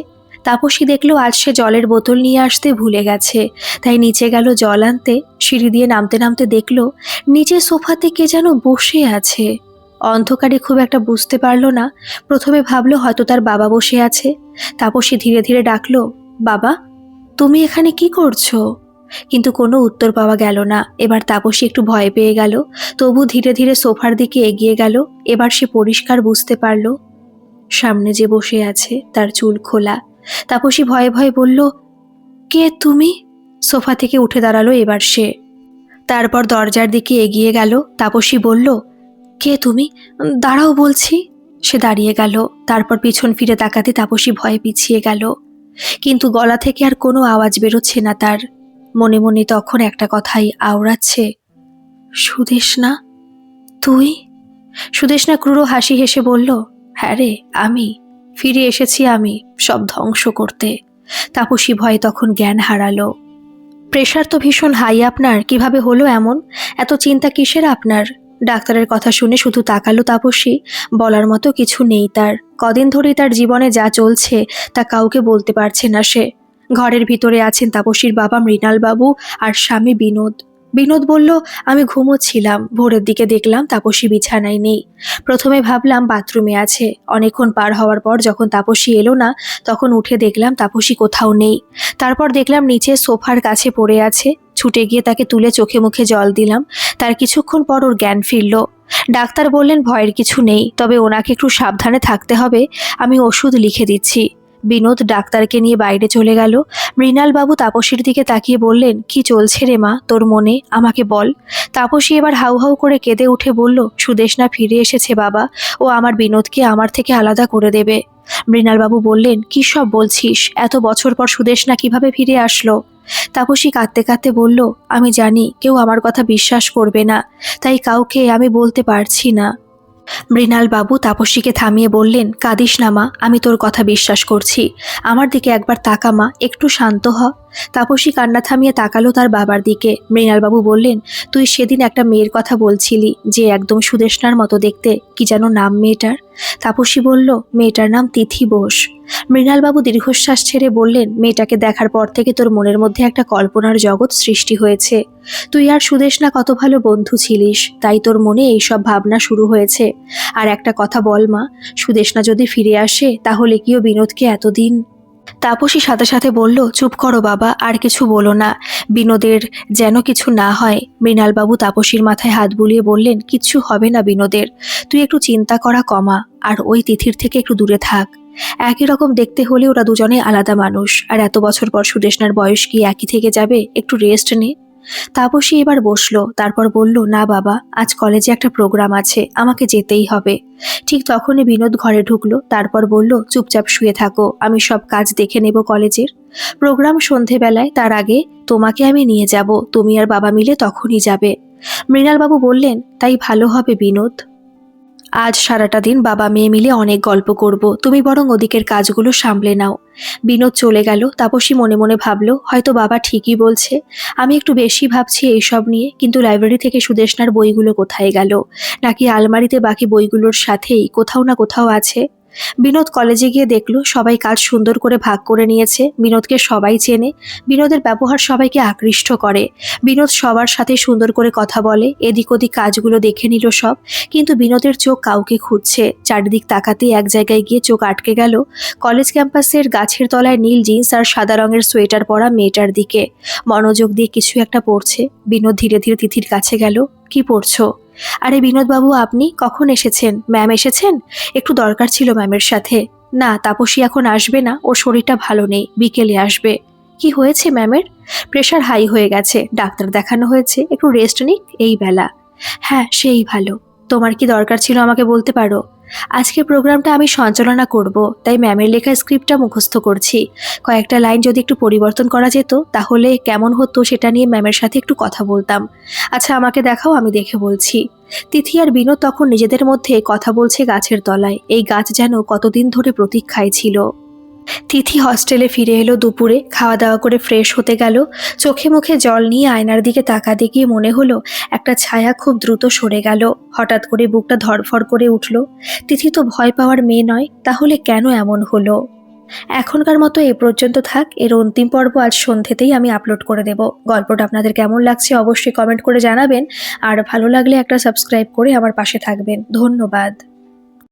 তাপসী দেখল আজ সে জলের বোতল নিয়ে আসতে ভুলে গেছে, তাই নিচে গেল জল আনতে। সিঁড়ি দিয়ে নামতে নামতে দেখল নিচে সোফাতে কে যেন বসে আছে। অন্ধকারে খুব একটা বুঝতে পারল না। প্রথমে ভাবলো হয়তো তার বাবা বসে আছে। তাপসী ধীরে ধীরে ডাকলো, বাবা তুমি এখানে কি করছো? কিন্তু কোনো উত্তর পাওয়া গেল না। এবার তাপসী একটু ভয় পেয়ে গেল, তবু ধীরে ধীরে সোফার দিকে এগিয়ে গেল। এবার সে পরিষ্কার বুঝতে পারল সামনে যে বসে আছে তার চুল খোলা। তাপসী ভয়ে ভয়ে বলল, কে তুমি? সোফা থেকে উঠে দাঁড়ালো এবার সে। তারপর দরজার দিকে এগিয়ে গেল। তাপসী বলল, কে তুমি? দাঁড়াও বলছি। সে দাঁড়িয়ে গেল। তারপর পিছন ফিরে তাকাতে তাপসী ভয়ে পিছিয়ে গেল, কিন্তু গলা থেকে আর কোনো আওয়াজ বেরোচ্ছে না তার। মনে মনে তখন একটা কথাই আওড়াচ্ছে, সুদেষ্ণা তুই? সুদেষ্ণা ক্রূর হাসি হেসে বলল, হ্যাঁ রে, আমি ফিরে এসেছি, আমি সব ধ্বংস করতে। তাপসী ভয়ে তখন জ্ঞান হারালো। প্রেশার তো ভীষণ হাই আপনার, কিভাবে হলো এমন? এত চিন্তা কিসের আপনার? ডাক্তারের কথা শুনে শুধু তাকালো তাপসী। বলার মতো কিছু নেই তার। কদিন ধরেই তার জীবনে যা চলছে তা কাউকে বলতে পারছে না সে। ঘরের ভিতরে আছেন তাপসীর বাবা মৃণাল বাবু আর স্বামী বিনোদ। বিনোদ বলল, আমি ঘুমোচ্ছিলাম, ভোরের দিকে দেখলাম তাপসী বিছানায় নেই। প্রথমে ভাবলাম বাথরুমে আছে। অনেকক্ষণ পার হওয়ার পর যখন তাপসী এলো না, তখন উঠে দেখলাম তাপসী কোথাও নেই। তারপর দেখলাম নিচে সোফার কাছে পড়ে আছে। ছুটে গিয়ে তাকে তুলে চোখে মুখে জল দিলাম। তার কিছুক্ষণ পর ওর জ্ঞান ফিরল। ডাক্তার বললেন ভয়ের কিছু নেই, তবে ওনাকে একটু সাবধানে থাকতে হবে। আমি ওষুধ লিখে দিচ্ছি। বিনোদ ডাক্তারকে নিয়ে বাইরে চলে গেল। মৃণাল বাবু তাপসীর দিকে তাকিয়ে বললেন, কি চলছে রে মা তোর মনে, আমাকে বল। তাপসী এবার হাউ হাউ করে কেঁদে উঠে বলল, সুদেষ্ণা ফিরে এসেছে বাবা, ও আমার বিনোদকে আমার থেকে আলাদা করে দেবে। মৃণালবাবু বললেন, কি সব বলছিস? এত বছর পর সুদেষ্ণা কিভাবে ফিরে আসলো? তাপসী কাঁদতে কাঁদতে বলল, আমি জানি কেউ আমার কথা বিশ্বাস করবে না, তাই কাউকে আমি বলতে পারছি না। মৃণাল বাবু তাপসীকে থামিয়ে বললেন, কাঁদিস না মা, আমি তোর কথা বিশ্বাস করছি। আমার দিকে একবার তাকা মা, একটু শান্ত হ। তাপসী কান্না থামিয়ে তাকালো তার বাবার দিকে। মৃণাল বাবু বললেন, তুই সেদিন একটা মেয়ের কথা বলছিলি যে একদম সুদেষ্ণার মতো দেখতে, কি যেন নাম মেয়েটার? তাপসী বলল, মেয়েটার নাম তিথি বোস। মৃণালবাবু দীর্ঘশ্বাস ছেড়ে বললেন, মেয়েটাকে দেখার পর থেকে তোর মনের মধ্যে একটা কল্পনার জগৎ সৃষ্টি হয়েছে। তুই আর সুদেষ্ণা কত ভালো বন্ধু ছিলিস, তাই তোর মনে এইসব ভাবনা শুরু হয়েছে। আর একটা কথা বল মা, সুদেষ্ণা যদি ফিরে আসে তাহলে কিও বিনোদকে এতদিন? তাপসী সাথে সাথে বলল, চুপ করো বাবা, আর কিছু বলো না, বিনোদের যেন কিছু না হয়। মৃণালবাবু তাপসীর মাথায় হাত বুলিয়ে বললেন, কিচ্ছু হবে না বিনোদের, তুই একটু চিন্তা করা কমা, আর ওই তিথির থেকে একটু দূরে থাক। একই রকম দেখতে হলে ওরা দুজনে আলাদা মানুষ, আর এত বছর পর সুদেষ্ণার বয়স কি একই থেকে যাবে? একটু রেস্ট নে। তাপসী এবার বসলো, তারপর বলল, না বাবা, আজ কলেজে একটা প্রোগ্রাম আছে, আমাকে যেতেই হবে। ঠিক তখনই বিনোদ ঘরে ঢুকলো। তারপর বলল, চুপচাপ শুয়ে থাকো, আমি সব কাজ দেখে নেব কলেজের। প্রোগ্রাম সন্ধেবেলায়, তার আগে তোমাকে আমি নিয়ে যাব, তুমি আর বাবা মিলে তখনই যাবে। মৃণালবাবু বললেন, তাই ভালো হবে বিনোদ। আজ সারাটা দিন বাবা মেয়ে মিলে অনেক গল্প করব, তুমি বরং ওদিকের কাজগুলো সামলে নাও। বিনোদ চলে গেল। তাপসী মনে মনে ভাবল, হয়তো বাবা ঠিকই বলছে, আমি একটু বেশি ভাবছি এইসব নিয়ে। কিন্তু লাইব্রেরি থেকে সুদেষ্ণার বইগুলো কোথায় গেল? নাকি আলমারিতে বাকি বইগুলোর সাথেই কোথাও না কোথাও আছে? বিনোদ কলেজে গিয়ে দেখলো সবাই কাজ সুন্দর করে ভাগ করে নিয়েছে। বিনোদকে সবাই চেনে, বিনোদের ব্যবহার সবাইকে আকৃষ্ট করে। বিনোদ সবার সাথে সুন্দর করে কথা বলে, এদিক ওদিক কাজগুলো দেখে নিল সব। কিন্তু বিনোদের চোখ কাউকে খুঁজছে, চারিদিক তাকাতেই এক জায়গায় গিয়ে চোখ আটকে গেল কলেজ ক্যাম্পাসের গাছের তলায় নীল জিন্স আর সাদা রঙের সোয়েটার পরা মেয়েটার দিকে। মনোযোগ দিয়ে কিছু একটা পড়ছে। বিনোদ ধীরে ধীরে তিথির কাছে গেল। কি পড়ছো? আরে বিনোদবাবু, আপনি কখন এসেছেন? ম্যাম এসেছেন? একটু দরকার ছিল ম্যামের সাথে। না, তাপসী এখন আসবে না, ওর শরীরটা ভালো নেই, বিকেলে আসবে। কি হয়েছে ম্যামের? প্রেশার হাই হয়ে গেছে, ডাক্তার দেখানো হয়েছে, একটু রেস্ট নিক এই বেলা। হ্যাঁ, সেই ভালো। তোমার কি দরকার ছিল আমাকে বলতে পারো? আজকে প্রোগ্রামটা আমি সঞ্চালনা করব, তাই ম্যামের লেখা স্ক্রিপ্টটা মুখস্থ করছি। কয়েকটা লাইন যদি একটু পরিবর্তন করা যেত তাহলে কেমন হতো সেটা নিয়ে ম্যামের সাথে একটু কথা বলতাম। আচ্ছা, আমাকে দেখাও, আমি দেখে বলছি। তিথি আর বিনোদ তখন নিজেদের মধ্যে কথা বলছে গাছের তলায়। এই গাছ যেন কতদিন ধরে প্রতীক্ষায় ছিল। তিথি হস্টেলে ফিরে এলো দুপুরে, খাওয়া দাওয়া করে ফ্রেশ হতে গেল। চোখে মুখে জল নিয়ে আয়নার দিকে তাকাতে গিয়ে মনে হলো একটা ছায়া খুব দ্রুত সরে গেল। হঠাৎ করে বুকটা ধড়ফড় করে উঠল। তিথি তো ভয় পাওয়ার মেয়ে নয়, তাহলে কেন এমন হলো? এখনকার মতো এ পর্যন্ত থাক। এর অন্তিম পর্ব আজ সন্ধ্যেতেই আমি আপলোড করে দেব। গল্পটা আপনাদের কেমন লাগছে অবশ্যই কমেন্ট করে জানাবেন। আর ভালো লাগলে একটা সাবস্ক্রাইব করে আমার পাশে থাকবেন। ধন্যবাদ।